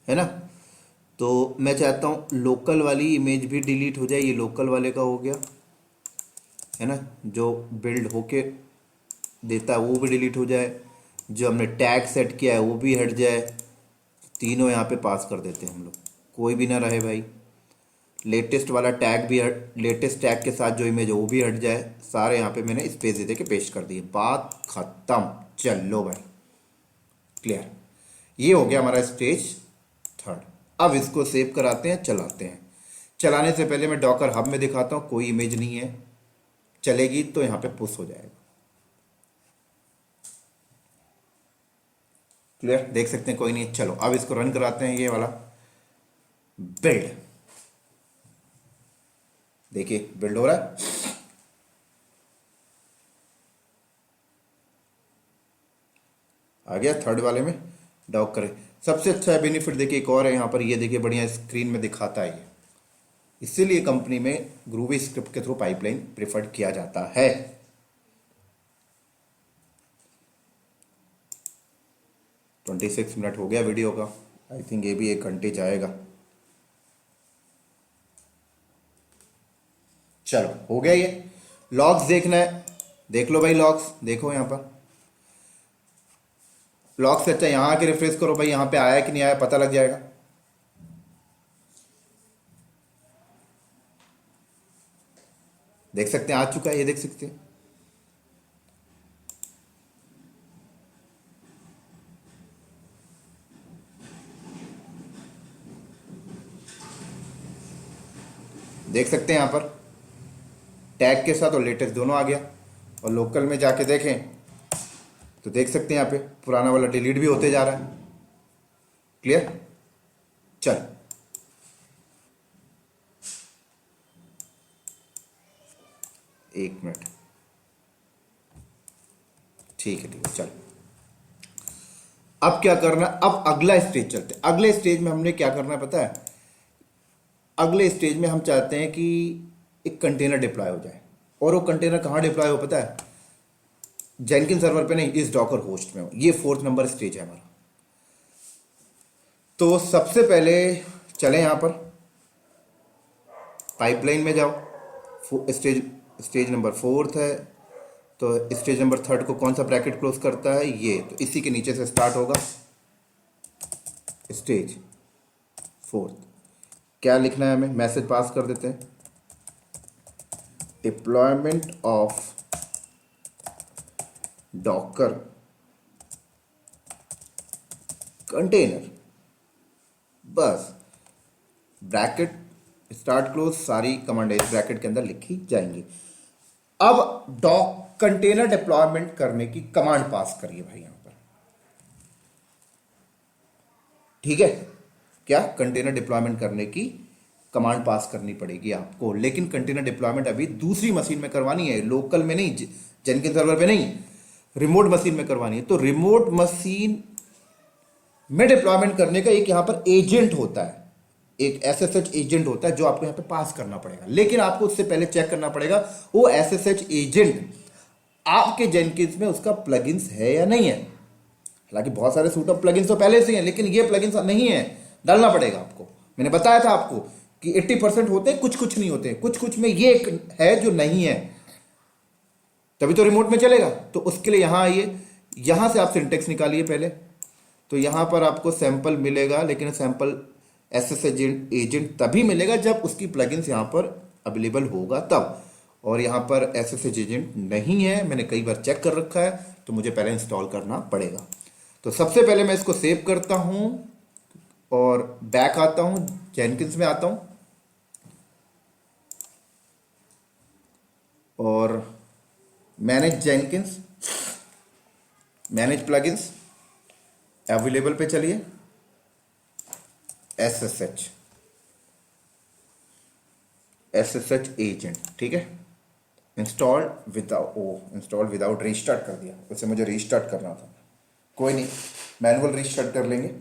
है ना। तो मैं चाहता हूं लोकल वाली इमेज भी डिलीट हो जाए, ये लोकल वाले का हो गया, है ना, जो बिल्ड होके देता है वो भी डिलीट हो जाए, जो हमने टैग सेट किया है वो भी हट जाए। तीनों यहाँ पे पास कर देते हैं हम लोग, कोई भी ना रहे भाई। लेटेस्ट वाला टैग भी हट, लेटेस्ट टैग के साथ जो इमेज है वो भी हट जाए। सारे यहाँ पे मैंने स्पेस दे के पेस्ट कर दिए, बात खत्म। चलो भाई, क्लियर। ये हो गया हमारा स्टेज थर्ड। अब इसको सेव कराते हैं, चलाते हैं। चलाने से पहले मैं डॉकर हब में दिखाता हूँ, कोई इमेज नहीं है, चलेगी तो यहाँ पे पुश हो जाएगा। क्लियर, देख सकते हैं कोई नहीं है। चलो अब इसको रन कराते हैं, ये वाला बिल्ड, देखिए बिल्ड हो रहा है। आ गया थर्ड वाले में, डॉक करें। सबसे अच्छा बेनिफिट देखिए एक और है यहाँ पर, ये देखिए बढ़िया स्क्रीन में दिखाता है ये, इसीलिए कंपनी में ग्रूवी स्क्रिप्ट के थ्रू पाइपलाइन प्रेफर्ड किया जाता है। 26 मिनट हो गया वीडियो का, आई थिंक ये भी 1 घंटे जाएगा। चलो हो गया ये। लॉग्स देखना है, देख लो भाई, लॉग्स देखो यहाँ पर। लॉग से अच्छा यहाँ आके रिफ्रेश करो भाई, यहाँ पे आया कि नहीं आया पता लग जाएगा। देख सकते हैं आ चुका है, ये देख सकते हैं। देख सकते हैं यहाँ पर टैग के साथ और लेटेस्ट दोनों आ गया। और लोकल में जाके देखें तो देख सकते हैं यहाँ पे पुराना वाला डिलीट भी होते जा रहा है। क्लियर, चल। एक मिनट, ठीक है चल। अब क्या करना, अब अगला स्टेज चलते हैं। अगले स्टेज में हमने क्या करना है पता है, अगले स्टेज में हम चाहते हैं कि एक कंटेनर डिप्लॉय हो जाए। और वो कंटेनर कहाँ डिप्लॉय हो पता है, जेनकिन सर्वर पे नहीं, इस डॉकर होस्ट में हो। ये 4th नंबर स्टेज है हमारा। तो सबसे पहले चले यहां पर पाइपलाइन में जाओ, स्टेज नंबर 4th है, तो स्टेज नंबर 3rd को कौन सा ब्रैकेट क्लोज करता है, ये तो इसी के नीचे से स्टार्ट होगा। स्टेज 4th क्या लिखना है हमें, मैसेज पास कर देते हैं, डिप्लॉयमेंट ऑफ डॉकर कंटेनर, बस ब्रैकेट स्टार्ट क्लोज सारी कमांड इस ब्रैकेट के अंदर लिखी जाएंगी। अब डॉक कंटेनर डिप्लॉयमेंट करने की कमांड पास करिए भाई यहां पर, ठीक है। क्या कंटेनर डिप्लॉयमेंट करने की कमांड पास करनी पड़ेगी आपको, लेकिन कंटेनर डिप्लॉयमेंट अभी दूसरी मशीन में करवानी है, लोकल में नहीं, जेनकिन सर्वर पे नहीं, रिमोट मशीन में करवानी है। तो रिमोट मशीन में डिप्लॉयमेंट करने का एक यहां पर एजेंट होता है, एक SSH एजेंट होता है जो आपको यहां पे पास करना पड़ेगा। लेकिन आपको उससे पहले चेक करना पड़ेगा वो SSH एजेंट आपके जेनकिंस में उसका प्लगइन्स है या नहीं है। हालांकि बहुत सारे सूट ऑफ प्लगइन्स तो पहले से हैं, लेकिन ये प्लगइन्स नहीं है, डालना पड़ेगा आपको। मैंने बताया था आपको कि 80% होते हैं, कुछ कुछ नहीं होते, कुछ कुछ में ये है जो नहीं है, तभी तो रिमोट में चलेगा। तो उसके लिए यहां आइए, यहां से आप सिंटेक्स निकालिए पहले। तो यहां पर आपको सैंपल मिलेगा, लेकिन सैंपल SSH एजेंट तभी मिलेगा जब उसकी प्लगइन्स यहां पर अवेलेबल होगा तब। और यहां पर SSH एजेंट नहीं है, मैंने कई बार चेक कर रखा है, तो मुझे पहले इंस्टॉल करना पड़ेगा। तो सबसे पहले मैं इसको सेव करता हूं और बैक आता हूं, जेनकिंस में आता हूं और manage Jenkins, manage plugins, available पे चलिए, SSH SSH एजेंट, ठीक है। इंस्टॉल विदाउट रीस्टार्ट कर दिया, वैसे मुझे रीस्टार्ट करना था, कोई नहीं, मैनुअल रीस्टार्ट कर लेंगे।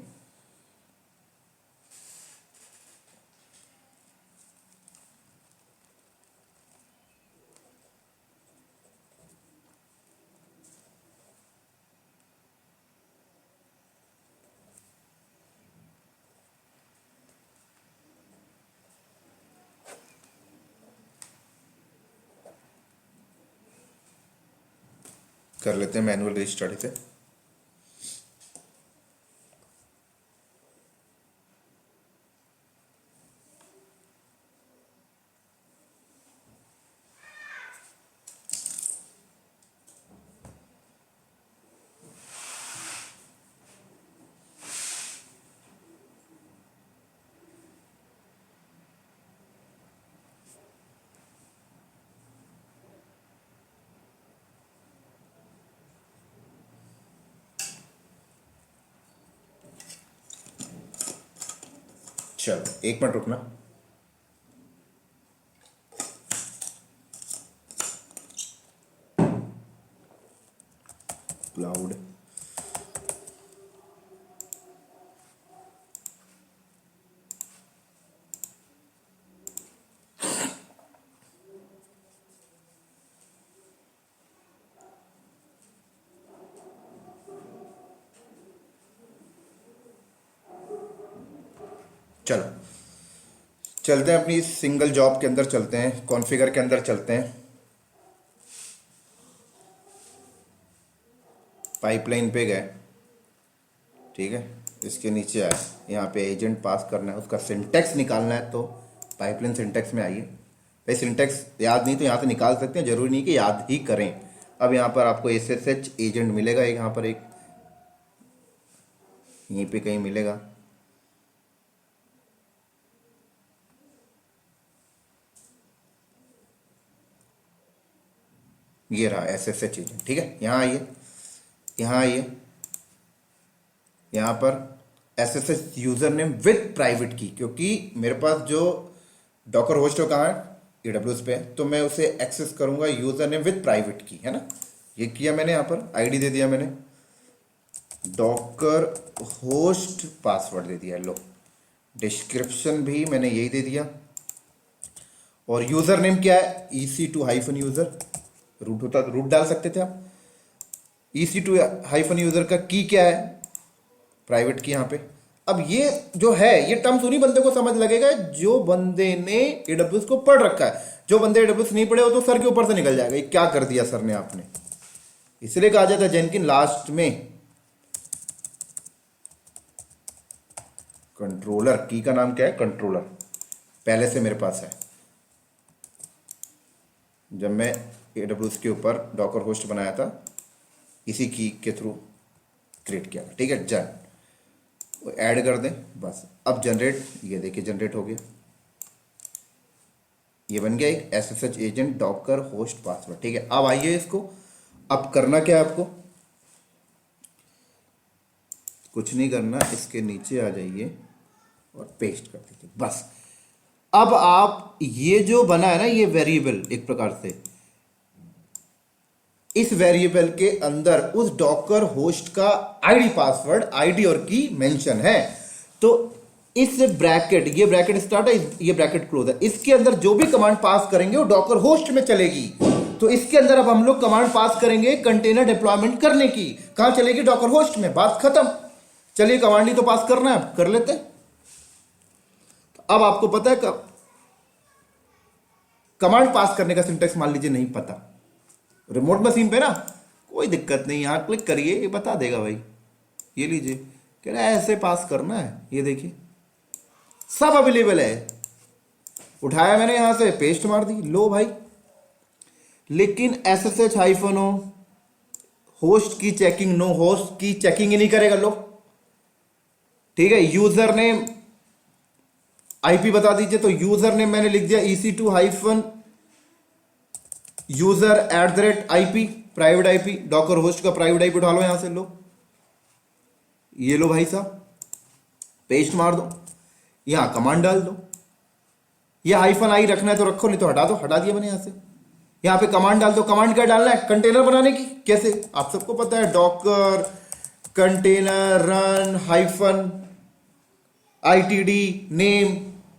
कर लेते हैं मैनुअल रीस्टार्ट इसे। चलो 1 मिनट रुकना। क्लाउड, चलो चलते हैं अपनी सिंगल जॉब के अंदर, चलते हैं कॉन्फ़िगर के अंदर, चलते हैं पाइपलाइन पे गए, ठीक है। इसके नीचे आए, यहाँ पे एजेंट पास करना है, उसका सिंटेक्स निकालना है, तो पाइपलाइन सिंटेक्स में आइए। भाई सिंटेक्स याद नहीं तो यहाँ से निकाल सकते हैं, जरूरी नहीं कि याद ही करें। अब यहाँ पर आपको SSH एजेंट मिलेगा, एक यहाँ पर, एक यहीं पे कहीं मिलेगा, ये रहा SSH एजेंट, ठीक है। यहाँ आइए, यहाँ आइए, यहाँ पर SSH user name with private की, क्योंकि मेरे पास जो डॉकर होस्ट हो कहाँ है, AWS पे है, तो मैं उसे एक्सेस करूंगा यूजर नेम विद प्राइवेट की, है ना। ये किया मैंने, यहाँ पर आईडी दे दिया मैंने, डॉकर होस्ट पासवर्ड दे दिया, लो। डिस्क्रिप्शन भी मैंने यही दे दिया, और यूजर नेम क्या है, EC2-यूजर, रूट होता तो रूट डाल सकते थे आप। EC2-यूजर का की क्या है, प्राइवेट की यहाँ पे। अब ये जो है, ये टर्म्स उन्हीं बंदे को समझ लगेगा जो बंदे ने AWS को पढ़ रखा है। जो बंदे AWS नहीं पढ़े हो तो सर के ऊपर से निकल जाएगा, ये क्या कर दिया सर ने आपने। इसलिए कहा जाता है जेनकिन लास्ट में कंट्रोलर, की का नाम क्या है, कंट्रोलर, पहले से मेरे पास है। जब मैं AWS के ऊपर डॉकर होस्ट बनाया था, इसी की के थ्रू क्रिएट किया था, ठीक है। जन वो ऐड कर दें बस। अब जनरेट, ये देखिए जनरेट हो गया, ये बन गया एक SSH agent Docker host password, ठीक है। अब आइए इसको, अब करना क्या है आपको, कुछ नहीं करना, इसके नीचे आ जाइए और पेस्ट कर दीजिए बस। अब आप ये जो बना है ना, ये वेरिएबल एक प्रकार से, इस वेरिएबल के अंदर उस डॉकर होस्ट का आईडी, पासवर्ड, आईडी और की मेंशन है। तो इस ब्रैकेट, ये ब्रैकेट स्टार्ट है, ये ब्रैकेट क्लोज है, इसके अंदर जो भी कमांड पास करेंगे वो डॉकर होस्ट में चलेगी। तो इसके अंदर अब हम लोग कमांड पास करेंगे कंटेनर डिप्लॉयमेंट करने की, कहां चलेगी, डॉकर होस्ट में, बात खत्म। चलिए कमांड ही तो पास करना है, कर लेते हैं। तो अब आपको पता है कमांड पास करने का सिंटेक्स मान लीजिए नहीं पता, रिमोट मशीन पे ना, कोई दिक्कत नहीं, यहां क्लिक करिए, ये बता देगा भाई। ये लीजिए, कह रहा है ऐसे पास करना है, ये देखिए सब अवेलेबल है। उठाया मैंने यहां से, पेस्ट मार दी, लो भाई। लेकिन SSH-O होस्ट की चेकिंग, नो, होस्ट की चेकिंग ही नहीं करेगा, लो, ठीक है। यूजर नेम IP बता दीजिए, तो यूजर नेम मैंने लिख दिया EC2-user@IP, private IP, Docker host का प्राइवेट IP उठा लो यहां से, लो, ये लो भाई साहब, पेस्ट मार दो, यहां कमांड डाल दो, ये हाइफन आई रखना है तो रखो, नहीं तो हटा दो, हटा दिया मैंने यहां से। यहां पे कमांड डाल दो, कमांड क्या डालना है, कंटेनर बनाने की। कैसे, आप सबको पता है, Docker container run hyphen ITD name,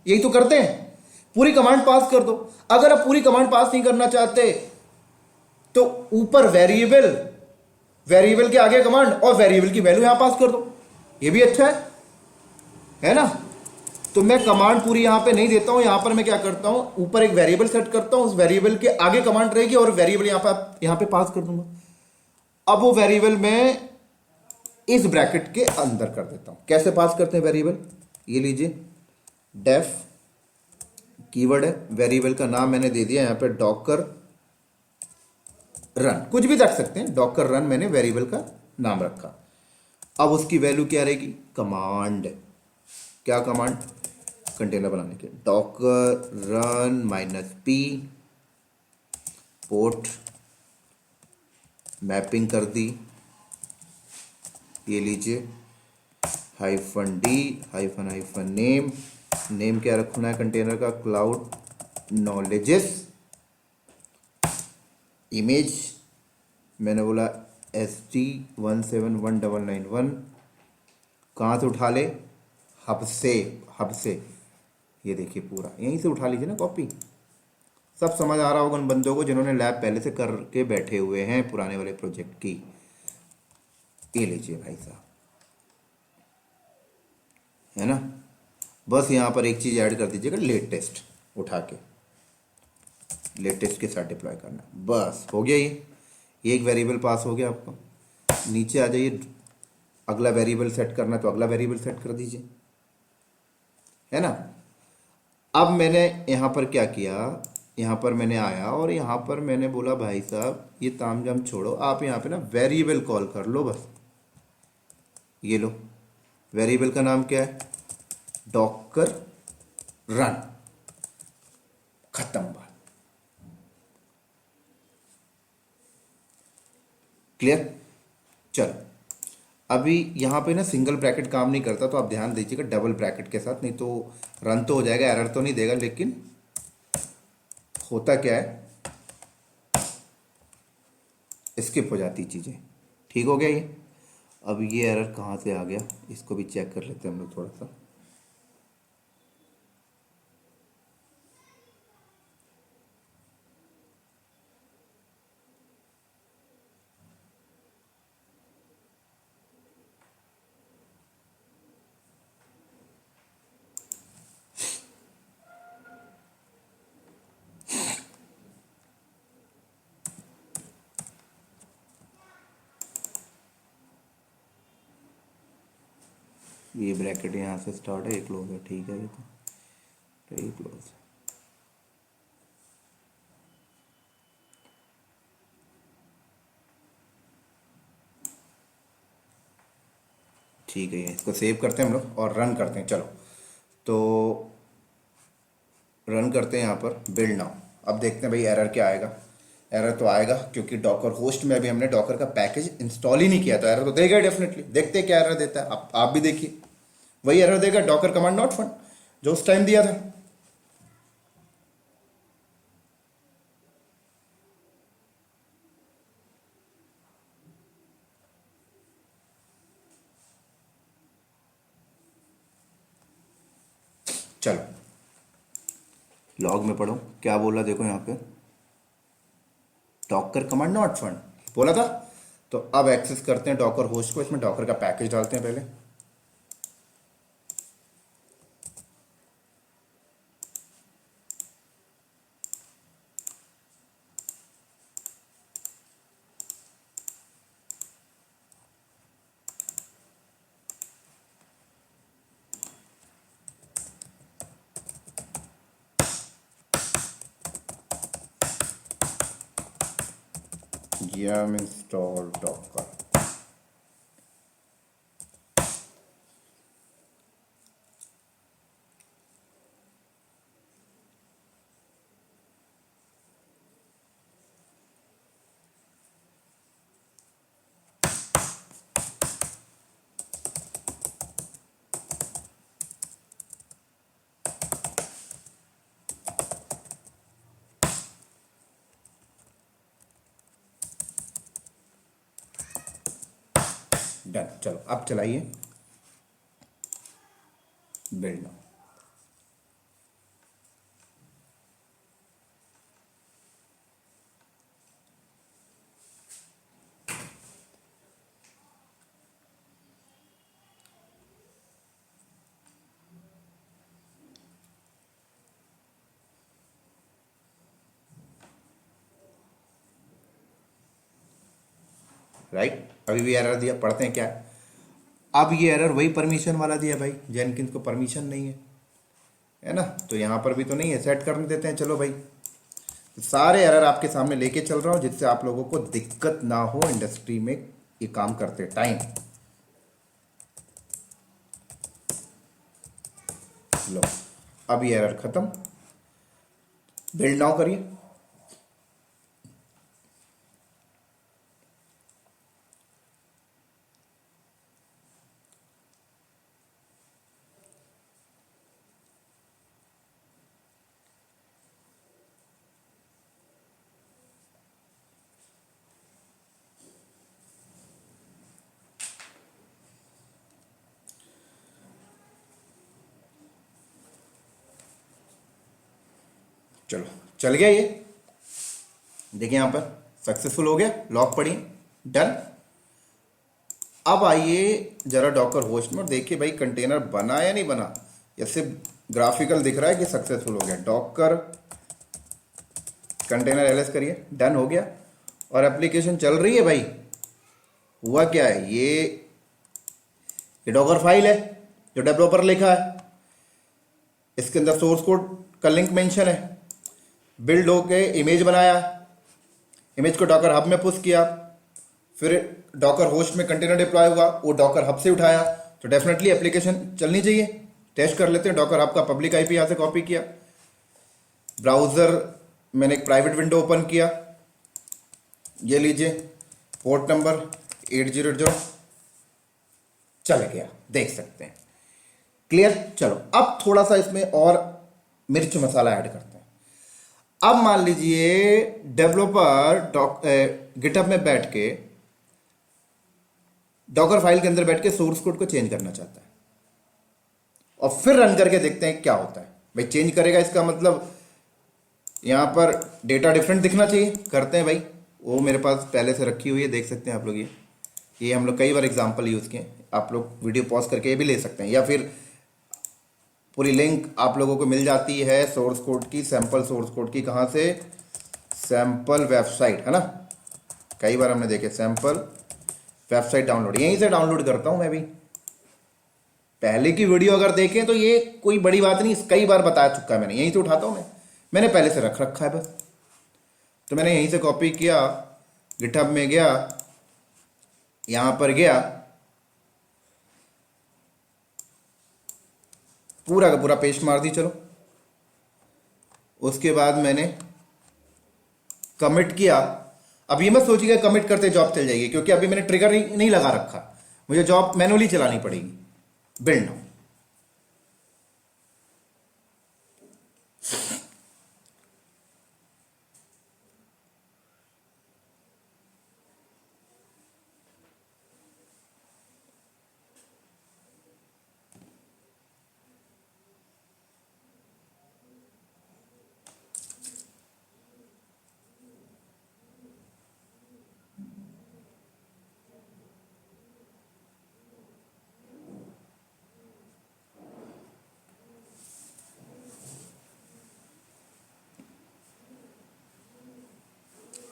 यही तो करते हैं। पूरी कमांड पास कर दो। अगर आप पूरी कमांड पास नहीं करना चाहते तो ऊपर वेरिएबल, वेरिएबल के आगे कमांड और वेरिएबल की वैल्यू यहां पास कर दो, ये भी अच्छा है ना। तो मैं कमांड पूरी यहां पे नहीं देता हूं, यहां पर मैं क्या करता हूं, ऊपर एक वेरिएबल सेट करता हूं, उस वेरिएबल के आगे कमांड रहेगी और वेरिएबल यहां पे पास कर दूंगा। अब वो वेरिएबल मैं इस ब्रैकेट के अंदर कर देता हूं। कैसे पास करते हैं वेरिएबल, ये लीजिए, डेफ कीवर्ड है, वेरिएबल का नाम मैंने दे दिया यहां पे डॉकर रन, कुछ भी रख सकते हैं, डॉकर रन मैंने वेरिएबल का नाम रखा। अब उसकी वैल्यू क्या रहेगी, कमांड, क्या कमांड, कंटेनर बनाने के, Docker run -p, port mapping कर दी, ये लीजिए, -d हाइफन नेम, नेम क्या रखना है कंटेनर का, क्लाउड नॉलेजेस, इमेज मैंने बोला SD171991, कहाँ से उठा ले, हब से, हब से, ये देखिए पूरा यहीं से उठा लीजिए ना कॉपी। सब समझ आ रहा होगा उन बंदों को जिन्होंने लैब पहले से करके बैठे हुए हैं पुराने वाले प्रोजेक्ट की। ये लीजिए भाई साहब, है ना। बस यहाँ पर एक चीज़ ऐड कर दीजिएगा, लेटेस्ट उठा के, लेटेस्ट के साथ डिप्लॉय करना, बस हो गया। ये एक वेरिएबल पास हो गया आपका। नीचे आ जाइए, अगला वेरिएबल सेट करना है तो अगला वेरिएबल सेट कर दीजिए, है ना। अब मैंने यहाँ पर क्या किया, यहाँ पर मैंने आया और यहाँ पर मैंने बोला भाई साहब ये तामझाम छोड़ो, आप यहाँ पे ना वेरिएबल कॉल कर लो बस। ये लो, वेरिएबल का नाम क्या है, डॉकर रन, खत्म बात, क्लियर। चलो, अभी यहाँ पे ना सिंगल ब्रैकेट काम नहीं करता, तो आप ध्यान दीजिएगा डबल ब्रैकेट के साथ, नहीं तो रन तो हो जाएगा, एरर तो नहीं देगा, लेकिन होता क्या है, स्किप हो जाती चीज़ें। ठीक हो गया ये। अब ये एरर कहाँ से आ गया, इसको भी चेक कर लेते हैं हम लोग थोड़ा सा। ये ब्रैकेट यहाँ से स्टार्ट है, एक क्लोज है, ठीक है, ये तो एक क्लोज है। ठीक है, इसको सेव करते हैं हम लोग और रन करते हैं। चलो, तो रन करते हैं यहाँ पर, बिल्ड नाउ। अब देखते हैं भाई एरर क्या आएगा। एरर तो आएगा क्योंकि डॉकर होस्ट में अभी हमने डॉकर का पैकेज इंस्टॉल ही नहीं किया, तो एरर तो देगा डेफिनेटली। देखते हैं क्या एरर देता है, आप भी देखिए, वही एरर देगा, डॉकर कमांड नॉट फाउंड, जो उस टाइम दिया था। चलो, लॉग में पढ़ो क्या बोला, देखो यहाँ पे डॉकर कमांड नॉट फाउंड बोला था। तो अब एक्सेस करते हैं डॉकर होस्ट को, इसमें डॉकर का पैकेज डालते हैं पहले। yum install docker, done. चलो अब चलाइए बिल्ड नाउ। राइट, अभी भी एरर दिया, पढ़ते हैं क्या है। अब ये एरर वही परमिशन वाला दिया भाई, जेनकिंस को परमिशन नहीं है ना, तो यहाँ पर भी तो नहीं है, सेट करने देते हैं। चलो भाई, तो सारे एरर आपके सामने लेके चल रहा हूँ जिससे आप लोगों को दिक्कत ना हो इंडस्ट्री में ये काम करते टाइम। लो अब ये एरर खत्म, बिल्ड नाउ करिए। चलो चल गया ये, देखिए यहां पर सक्सेसफुल हो गया, लॉक पड़ी, डन। अब आइए जरा डॉकर होस्ट में और देखिए भाई कंटेनर बना या नहीं बना, या सिर्फ ग्राफिकल दिख रहा है कि सक्सेसफुल हो गया। डॉकर कंटेनर एलएस करिए, डन हो गया। और एप्लीकेशन चल रही है भाई। हुआ क्या है, ये डॉकर फाइल है जो डेवलपर लिखा है, इसके अंदर सोर्स कोड का लिंक मेंशन है। बिल्ड होके इमेज बनाया, इमेज को डॉकर हब में पुश किया, फिर डॉकर होस्ट में कंटेनर डिप्लॉय हुआ, वो डॉकर हब से उठाया, तो डेफिनेटली एप्लीकेशन चलनी चाहिए। टेस्ट कर लेते हैं। डॉकर हब का पब्लिक आईपी यहां से कॉपी किया, ब्राउजर मैंने एक प्राइवेट विंडो ओपन किया, ये लीजिए पोर्ट नंबर 8080, चल गया, देख सकते हैं। क्लियर। चलो अब थोड़ा सा इसमें और मिर्च मसाला ऐड करते हैं। अब मान लीजिए डेवलपर गिटहब में बैठ के डॉकर फाइल के अंदर बैठ के सोर्स कोड को चेंज करना चाहता है, और फिर रन करके देखते हैं क्या होता है। भाई चेंज करेगा, इसका मतलब यहां पर डेटा डिफरेंट दिखना चाहिए। करते हैं भाई, वो मेरे पास पहले से रखी हुई है, देख सकते हैं आप लोग। ये हम लोग कई बार एग्जांपल यूज किए, आप लोग वीडियो पॉज करके ये भी ले सकते हैं, या फिर पूरी लिंक आप लोगों को मिल जाती है सोर्स कोड की, सैंपल सोर्स कोड की। कहाँ से? सैंपल वेबसाइट, है ना, कई बार हमने देखे सैंपल वेबसाइट डाउनलोड, यहीं से डाउनलोड करता हूं मैं भी। पहले की वीडियो अगर देखें तो ये कोई बड़ी बात नहीं, कई बार बता चुका है मैंने, यहीं से उठाता हूं मैंने पहले से रख रखा है बस। तो मैंने यहीं से कॉपी किया, गिटहब में गया, यहां पर गया, पूरा का पूरा पेस्ट मार दी। चलो उसके बाद मैंने कमिट किया। अब ये मत सोचिएगा कमिट करते जॉब चल जाएगी, क्योंकि अभी मैंने ट्रिगर नहीं लगा रखा, मुझे जॉब मैनुअली चलानी पड़ेगी। Build now.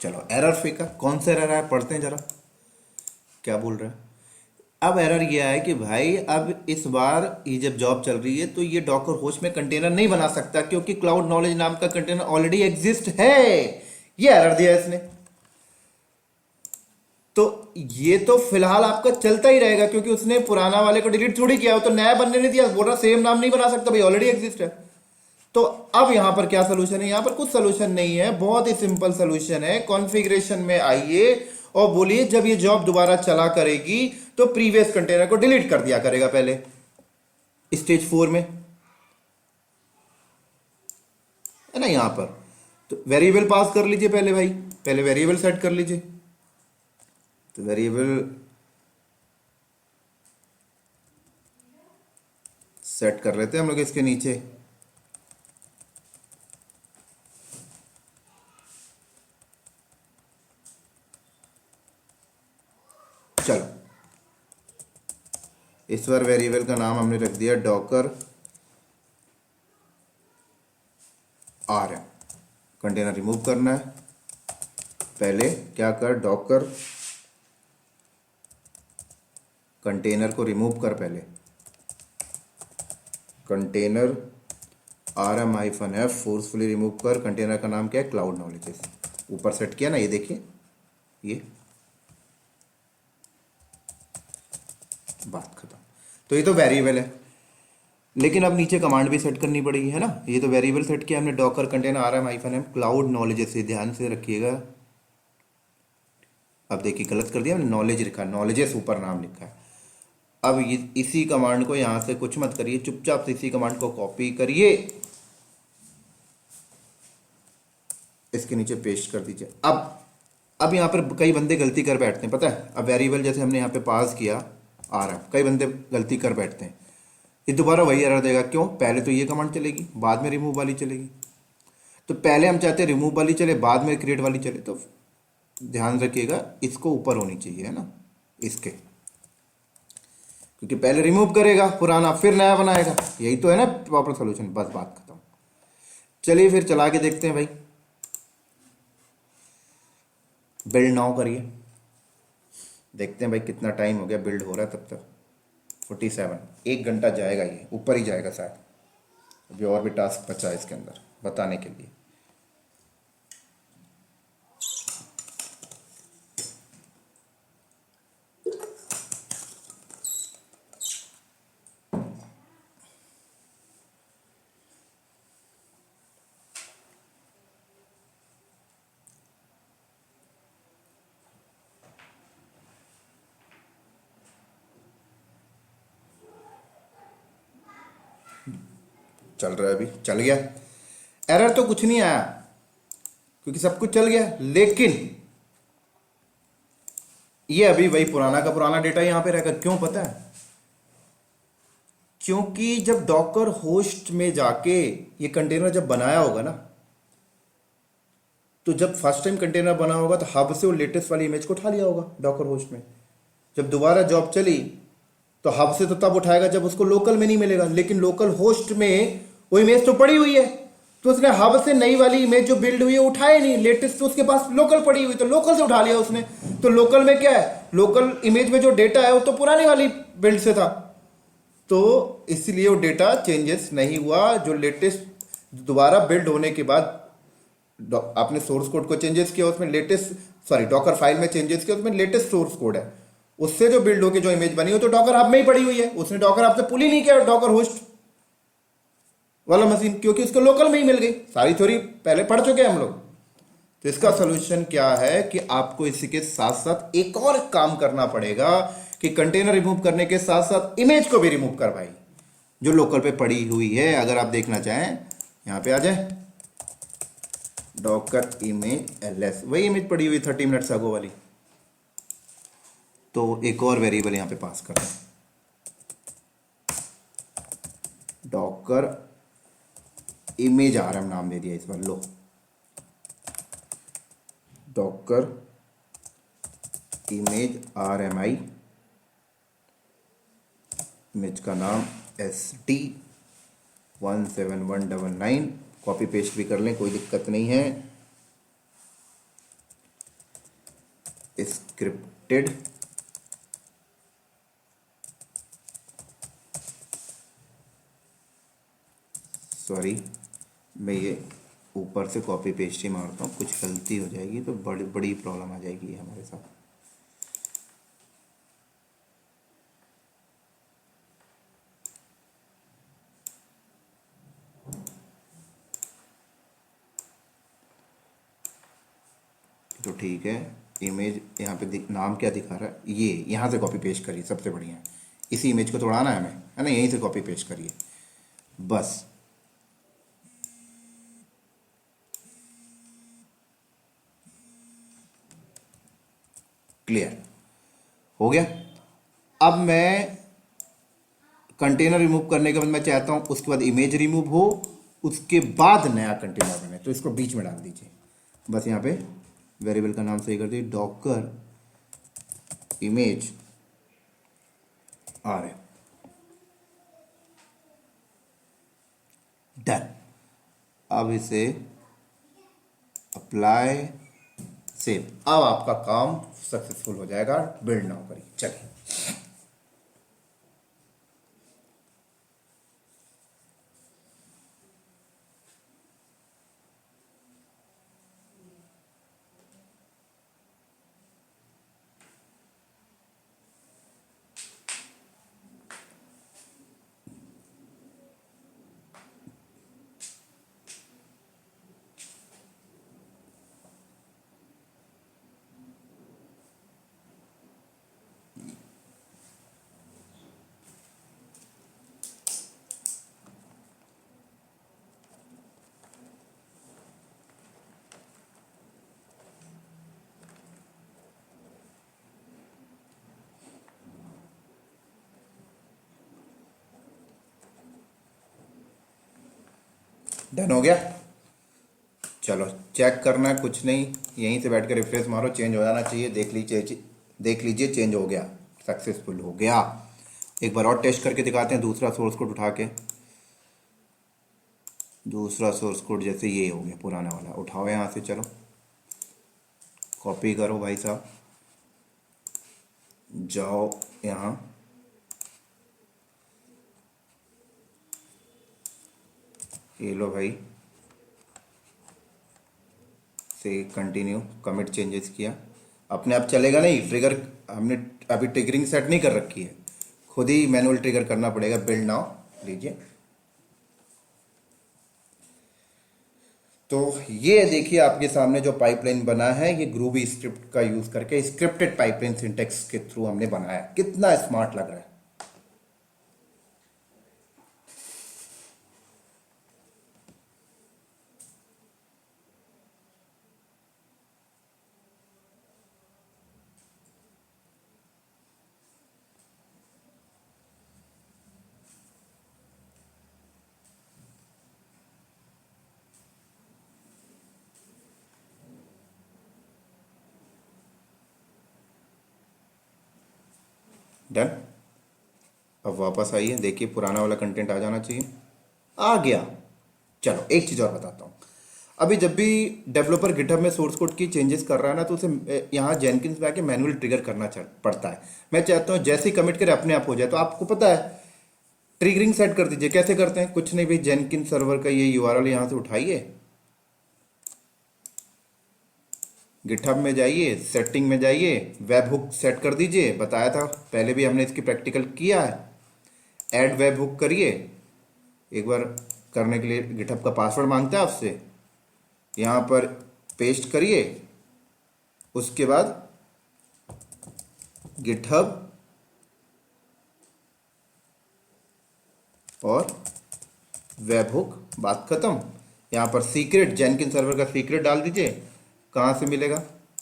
चलो एरर फेंका, कौन सा एरर है पढ़ते हैं जरा क्या बोल रहा है। अब एरर ये है कि भाई अब इस बार ये जब जॉब चल रही है तो ये डॉकर होस्ट में कंटेनर नहीं बना सकता, क्योंकि क्लाउड नॉलेज नाम का कंटेनर ऑलरेडी एग्जिस्ट है। ये एरर दिया है इसने। तो ये तो फिलहाल आपका चलता ही रहेगा, क्योंकि उसने पुराना वाले को डिलीट थोड़ी किया, तो नया बनने नहीं दिया, बोल रहा सेम नाम नहीं बना सकता भाई, ऑलरेडी एग्जिस्ट है। तो अब यहां पर क्या सोल्यूशन है? यहां पर कुछ सोल्यूशन नहीं है, बहुत ही सिंपल सोल्यूशन है। कॉन्फ़िगरेशन में आइए और बोलिए जब ये जॉब दोबारा चला करेगी तो प्रीवियस कंटेनर को डिलीट कर दिया करेगा पहले, स्टेज 4 में, है ना। यहां पर तो वेरिएबल पास कर लीजिए पहले भाई, पहले वेरिएबल सेट कर लीजिए। तो वेरिएबल सेट कर लेते हैं हम लोग इसके नीचे। चलो, इस बार वेरिएबल का नाम हमने रख दिया Docker R M. Container remove करना है, पहले क्या कर, डॉकर कंटेनर को रिमूव कर, पहले container R M hyphen F forcefully remove कर। कंटेनर का नाम क्या है, क्लाउड नॉलेजेस। ऊपर सेट किया ना, ये देखिए, ये बात खत्म। तो ये तो वेरिएबल है, लेकिन अब नीचे कमांड भी सेट करनी पड़ेगी, है ना। ये तो वेरिएबल सेट किया हमने, Docker container R M hyphen M cloud knowledges से, ध्यान से रखिएगा। अब देखिए गलत कर दिया, नॉलेज लिखा, नॉलेजेस ऊपर नाम लिखा है। अब इसी कमांड को यहां से कुछ मत करिए, चुपचाप से इसी कमांड को कॉपी करिए, इसके नीचे पेस्ट कर दीजिए। अब यहाँ पर कई बंदे गलती कर बैठते हैं, पता है। अब वेरिएबल जैसे हमने यहाँ पे पास किया आ रहा है, कई बंदे गलती कर बैठते हैं, ये दोबारा वही एरर देगा। क्यों, पहले तो ये कमांड चलेगी, बाद में रिमूव वाली चलेगी। तो पहले हम चाहते हैं रिमूव वाली चले, बाद में क्रिएट वाली चले। तो ध्यान रखिएगा, इसको ऊपर होनी चाहिए, है ना, इसके, क्योंकि पहले रिमूव करेगा पुराना, फिर नया बनाएगा। यही तो है ना प्रॉपर सोल्यूशन, बस बात खत्म। चलिए फिर चला के देखते हैं भाई। बिल्ड नाउ करिए, देखते हैं भाई कितना टाइम हो गया बिल्ड हो रहा है तब तक। 47, 1 घंटा जाएगा, ये ऊपर ही जाएगा शायद। अभी और भी टास्क बचा है इसके अंदर बताने के लिए। चल रहा है, अभी चल गया। एरर तो कुछ नहीं आया क्योंकि सब कुछ चल गया, लेकिन ये अभी वही पुराना का पुराना डेटा यहां पे रहेगा। क्यों पता है, क्योंकि जब डॉकर होस्ट में जाके ये कंटेनर जब बनाया होगा ना, तो जब फर्स्ट टाइम कंटेनर बना होगा तो हब से वो लेटेस्ट वाली इमेज को उठा लिया होगा डॉकर होस्ट में। जब दोबारा जॉब चली तो हब से तो तब उठाएगा जब उसको लोकल में नहीं मिलेगा, लेकिन लोकल होस्ट में वो इमेज तो पड़ी हुई है, तो उसने हब से नई वाली इमेज जो बिल्ड हुई है उठाए नहीं, लेटेस्ट तो उसके पास लोकल पड़ी हुई, तो लोकल से उठा लिया उसने। तो लोकल में क्या है, लोकल इमेज में जो डेटा है वो तो पुरानी वाली बिल्ड से था, तो इसलिए वो डेटा चेंजेस नहीं हुआ। जो लेटेस्ट दोबारा बिल्ड होने के बाद आपने सोर्स कोड को चेंजेस किया, उसमें लेटेस्ट, सॉरी डॉकर फाइल में चेंजेस किया, उसमें लेटेस्ट सोर्स कोड है, उससे जो बिल्ड होकर जो इमेज बनी हो तो डॉकर हब में ही पड़ी हुई है। उसने डॉकर हब से पुल ही नहीं किया डॉकर होस्ट वाला मशीन, क्योंकि उसको लोकल में ही मिल गई। सारी थ्योरी पहले पढ़ चुके हैं हम लोग। तो इसका सोल्यूशन क्या है कि आपको इसी के साथ साथ एक और काम करना पड़ेगा कि कंटेनर रिमूव करने के साथ साथ इमेज को भी रिमूव कर भाई, जो लोकल पे पड़ी हुई है। अगर आप देखना चाहें यहां पे आ जाए, डॉकर इमेज एलएस, वही इमेज पड़ी हुई 30 मिनट्स अगो वाली। तो एक और वेरिएबल यहां पे पास कर दें, डॉकर इमेज आरएम नाम दे दिया इस बार। लो, डॉकर इमेज आरएमआई, इमेज का नाम SD17199। कॉपी पेस्ट भी कर लें, कोई दिक्कत नहीं है। स्क्रिप्टेड सॉरी, मैं ये ऊपर से कॉपी पेस्ट ही मारता हूँ, कुछ गलती हो जाएगी तो बड़ी बड़ी प्रॉब्लम आ जाएगी हमारे साथ। तो ठीक है, इमेज यहाँ पे नाम क्या दिखा रहा है, ये यहाँ से कॉपी पेस्ट करिए, सबसे बढ़िया है। इसी इमेज को तोड़ाना है हमें, है ना, यहीं से कॉपी पेस्ट करिए बस। क्लियर हो गया। अब मैं कंटेनर रिमूव करने के बाद मैं चाहता हूँ उसके बाद इमेज रिमूव हो, उसके बाद नया कंटेनर बने, तो इसको बीच में डाल दीजिए। बस यहाँ पे वेरिएबल का नाम सही कर दीजिए, डॉकर इमेज आर, डन। अब इसे अप्लाई, सेव। अब आपका काम सक्सेसफुल हो जाएगा। बिल्ड नाउ करिए, चलिए। डन हो गया। चलो चेक करना है, कुछ नहीं, यहीं से बैठ कर रिफ्रेश मारो, चेंज हो जाना चाहिए। देख लीजिए चेंज हो गया, सक्सेसफुल हो गया। एक बार और टेस्ट करके दिखाते हैं दूसरा सोर्स कोड उठा के। दूसरा सोर्स कोड जैसे ये हो गया, पुराना वाला उठाओ यहाँ से, चलो कॉपी करो भाई साहब, जाओ यहाँ, ये लो भाई, से कंटिन्यू, कमिट चेंजेस किया, अपने आप चलेगा नहीं, ट्रिगर हमने अभी ट्रिगरिंग सेट नहीं कर रखी है, खुद ही मैनुअल ट्रिगर करना पड़ेगा। बिल्ड नाउ लीजिए। तो ये देखिए आपके सामने जो पाइपलाइन बना है, ये ग्रूवी स्क्रिप्ट का यूज करके स्क्रिप्टेड पाइपलाइन सिंटेक्स के थ्रू हमने बनाया। कितना स्मार्ट लग रहा है। डन। अब वापस आइए, देखिए पुराना वाला कंटेंट आ जाना चाहिए, आ गया। चलो एक चीज़ और बताता हूँ। अभी जब भी डेवलपर गिटहब में सोर्स कोड की चेंजेस कर रहा है ना, तो उसे यहाँ जेनकिंस में आके मैनुअल ट्रिगर करना पड़ता है। मैं चाहता हूँ जैसे ही कमिट करे अपने आप हो जाए। तो आपको पता है, ट्रिगरिंग सेट कर दीजिए। कैसे करते हैं? कुछ नहीं भाई, जेनकिंस सर्वर का ये यूआरएल यहाँ से उठाइए, गिटहब में जाइए, सेटिंग में जाइए, वेब हुक सेट कर दीजिए। बताया था पहले भी हमने इसकी प्रैक्टिकल किया है। ऐड वेब हुक करिए। एक बार करने के लिए गिटहब का पासवर्ड मांगता है आपसे, यहाँ पर पेस्ट करिए। उसके बाद गिटहब और वेब हुक, बात खत्म। यहाँ पर सीक्रेट, जेनकिंस सर्वर का सीक्रेट डाल दीजिए। कहाँ से मिलेगा?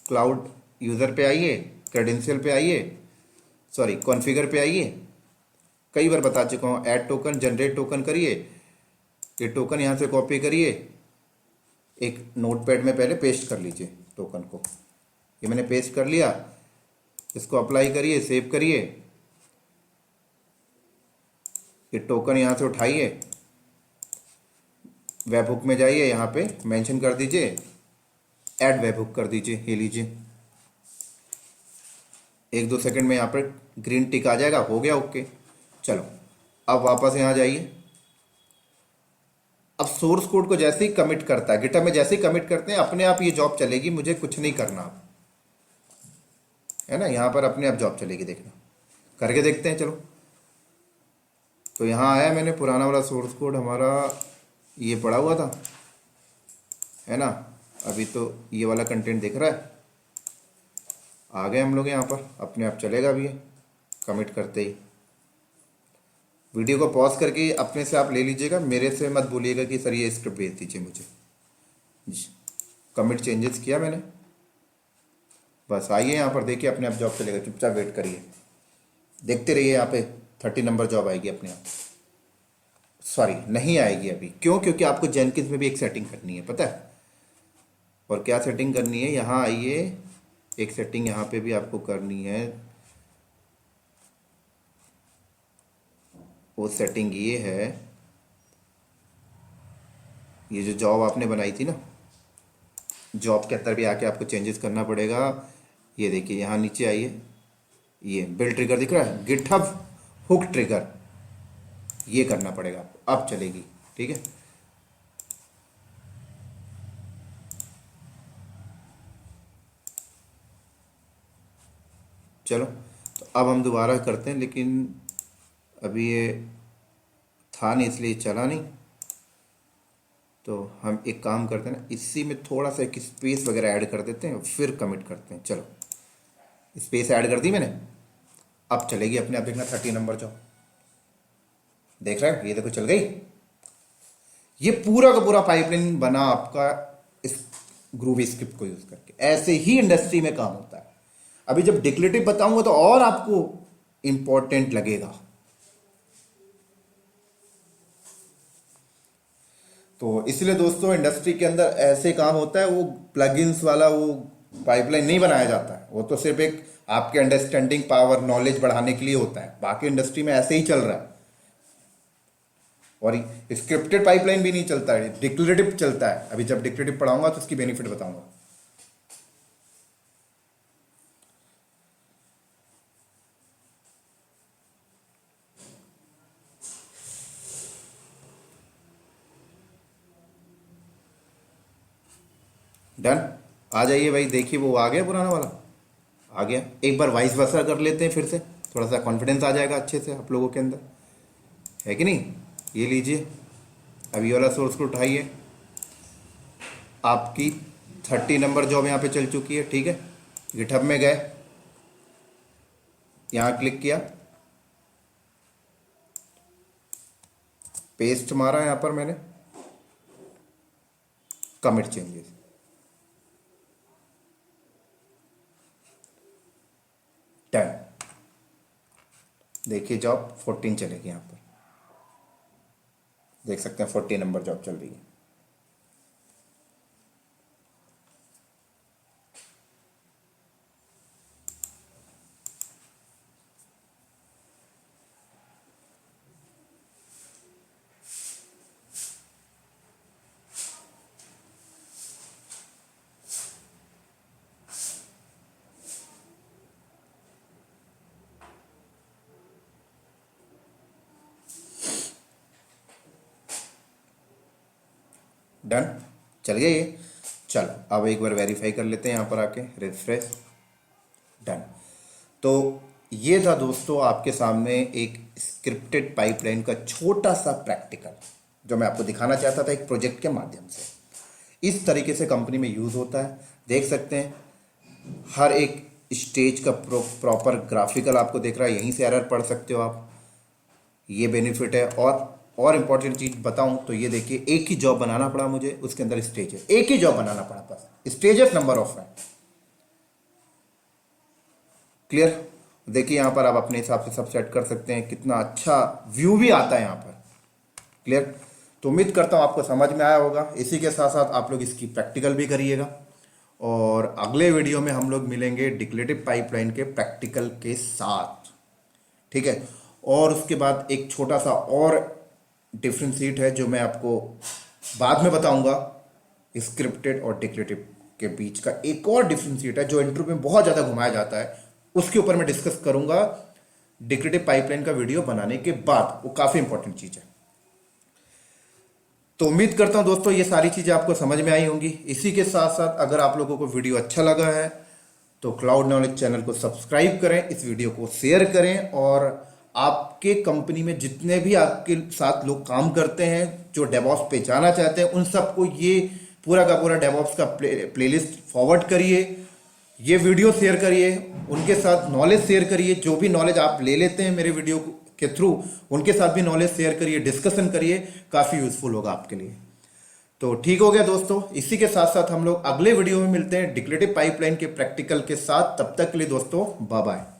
क्लाउड यूज़र पे आइए, क्रेडेंशियल पे आइए, सॉरी कॉन्फ़िगर पे आइए। कई बार बता चुका हूँ, ऐड टोकन, जनरेट टोकन करिए। ये टोकन यहाँ से कॉपी करिए, एक नोटपैड में पहले पेस्ट कर लीजिए टोकन को। ये मैंने पेस्ट कर लिया, इसको अप्लाई करिए, सेव करिए। ये टोकन यहाँ से उठाइए, वेब हुक में जाइए, यहाँ पे मेंशन कर दीजिए, ऐड वेब हुक कर दीजिए। ये लीजिए, 1-2 सेकंड में यहाँ पर ग्रीन टिक आ जाएगा, हो गया ओके। चलो अब वापस यहाँ जाइए। अब सोर्स कोड को जैसे ही कमिट करता है, गिटहब में जैसे ही कमिट करते हैं, अपने आप ये जॉब चलेगी, मुझे कुछ नहीं करना अब, है ना। यहाँ पर अपने आप जॉब चलेगी, देखना, करके देखते हैं। चलो, तो यहाँ आया मैंने, पुराना वाला सोर्स कोड हमारा ये पड़ा हुआ था, है ना। अभी तो ये वाला कंटेंट दिख रहा है। आ गए हम लोग यहाँ पर, अपने आप चलेगा भी है कमिट करते ही। वीडियो को पॉज करके अपने से आप ले लीजिएगा, मेरे से मत बोलिएगा कि सर ये स्क्रिप्ट भेज दीजिए मुझे। कमिट चेंजेस किया मैंने, बस आइए यहाँ पर देखिए, अपने आप जॉब चलेगा। चुपचाप वेट करिए, देखते रहिए यहाँ पे। 30 नंबर जॉब आएगी अपने आप। सॉरी, नहीं आएगी अभी। क्यों? क्योंकि आपको जेनकिंस में भी एक सेटिंग करनी है, पता है। और क्या सेटिंग करनी है, यहाँ आइए, एक सेटिंग यहाँ पे भी आपको करनी है। वो सेटिंग ये है, ये जो जॉब आपने बनाई थी ना, जॉब के अंदर भी आके आपको चेंजेस करना पड़ेगा। ये देखिए यहाँ नीचे आइए, ये बिल ट्रिगर दिख रहा है, गिटहब हुक ट्रिगर, ये करना पड़ेगा आपको, अब चलेगी। ठीक है, चलो तो अब हम दोबारा करते हैं, लेकिन अभी ये था नहीं इसलिए चला नहीं। तो हम एक काम करते हैं ना, इसी में थोड़ा सा एक स्पेस वगैरह ऐड कर देते हैं, फिर कमिट करते हैं। चलो, स्पेस ऐड कर दी मैंने, अब चलेगी अपने आप। देखना 30 नंबर जॉब, देख रहे हो, ये देखो चल गई। ये पूरा का पूरा पाइपलाइन बना आपका इस ग्रूवी स्क्रिप्ट को यूज करके। ऐसे ही इंडस्ट्री में काम होता है। अभी जब डिक्लेरेटिव बताऊंगा तो और आपको इंपॉर्टेंट लगेगा। तो इसलिए दोस्तों, इंडस्ट्री के अंदर ऐसे काम होता है, वो प्लगइन्स वाला वो पाइपलाइन नहीं बनाया जाता है। वो तो सिर्फ एक आपके अंडरस्टैंडिंग पावर, नॉलेज बढ़ाने के लिए होता है। बाकी इंडस्ट्री में ऐसे ही चल रहा है। और स्क्रिप्टेड पाइपलाइन भी नहीं चलता है, डिक्लेरेटिव चलता है। अभी जब डिक्लेरेटिव पढ़ाऊंगा तो उसकी बेनिफिट बताऊंगा। डन, आ जाइए भाई, देखिए वो आ गया पुराना वाला, आ गया। एक बार वाइस वर्सा कर लेते हैं फिर से, थोड़ा सा कॉन्फिडेंस आ जाएगा अच्छे से आप लोगों के अंदर, है कि नहीं। ये लीजिए, अब ये वाला सोर्स को उठाइए, आपकी 30 नंबर जॉब यहाँ पे चल चुकी है। ठीक है, गिटहब में गए, यहाँ क्लिक किया, पेस्ट मारा यहाँ पर मैंने, कमिट चेंजेस, डन। देखिए जॉब 14 चलेगी, यहाँ पर देख सकते हैं 40 नंबर जॉब चल रही है। डन, चल गया ये। चलो अब एक बार वेरीफाई कर लेते हैं, यहाँ पर आके रिफ्रेश, डन। तो ये था दोस्तों आपके सामने एक स्क्रिप्टेड पाइपलाइन का छोटा सा प्रैक्टिकल, जो मैं आपको दिखाना चाहता था एक प्रोजेक्ट के माध्यम से। इस तरीके से कंपनी में यूज़ होता है, देख सकते हैं। हर एक स्टेज का प्रॉपर ग्राफिकल आपको दिख रहा है, यहीं से एरर पढ़ सकते हो आप, ये बेनिफिट है। और इंपॉर्टेंट चीज बताऊं तो ये देखिए, एक ही जॉब बनाना पड़ा मुझे, उसके अंदर स्टेज है, एक ही जॉब बनाना पड़ा, बस स्टेजेस नंबर ऑफ है। क्लियर, देखिए यहाँ पर आप अपने हिसाब से सब सेट कर सकते हैं, कितना अच्छा व्यू भी आता है यहाँ पर। क्लियर, तो उम्मीद करता हूँ आपको समझ में आया होगा। इसी के साथ साथ आप लोग इसकी प्रैक्टिकल भी करिएगा, और अगले वीडियो में हम लोग मिलेंगे डिक्लेरेटिव पाइपलाइन के प्रैक्टिकल के साथ। ठीक है, और उसके बाद एक छोटा सा और डिफरेंशिएट है जो मैं आपको बाद में बताऊंगा। स्क्रिप्टेड और डिक्लेरेटिव के बीच का एक और डिफरेंशिएट है जो इंटरव्यू में बहुत ज़्यादा घुमाया जाता है, उसके ऊपर मैं डिस्कस करूंगा डिक्लेरेटिव पाइपलाइन का वीडियो बनाने के बाद। वो काफ़ी इंपॉर्टेंट चीज़ है। तो उम्मीद करता हूं दोस्तों ये सारी चीज़ें आपको समझ में आई होंगी। इसी के साथ साथ अगर आप लोगों को वीडियो अच्छा लगा है तो क्लाउड नॉलेज चैनल को सब्सक्राइब करें, इस वीडियो को शेयर करें, और आपके कंपनी में जितने भी आपके साथ लोग काम करते हैं जो डेवॉप्स पे जाना चाहते हैं, उन सबको ये पूरा का पूरा डेवॉप्स का प्लेलिस्ट फॉरवर्ड करिए, ये वीडियो शेयर करिए, उनके साथ नॉलेज शेयर करिए। जो भी नॉलेज आप ले लेते हैं मेरे वीडियो के थ्रू, उनके साथ भी नॉलेज शेयर करिए, डिस्कशन करिए, काफ़ी यूजफुल होगा आपके लिए। तो ठीक हो गया दोस्तों, इसी के साथ साथ हम लोग अगले वीडियो में मिलते हैं डिक्लेरेटिव पाइपलाइन के प्रैक्टिकल के साथ। तब तक के लिए दोस्तों बाय बाय।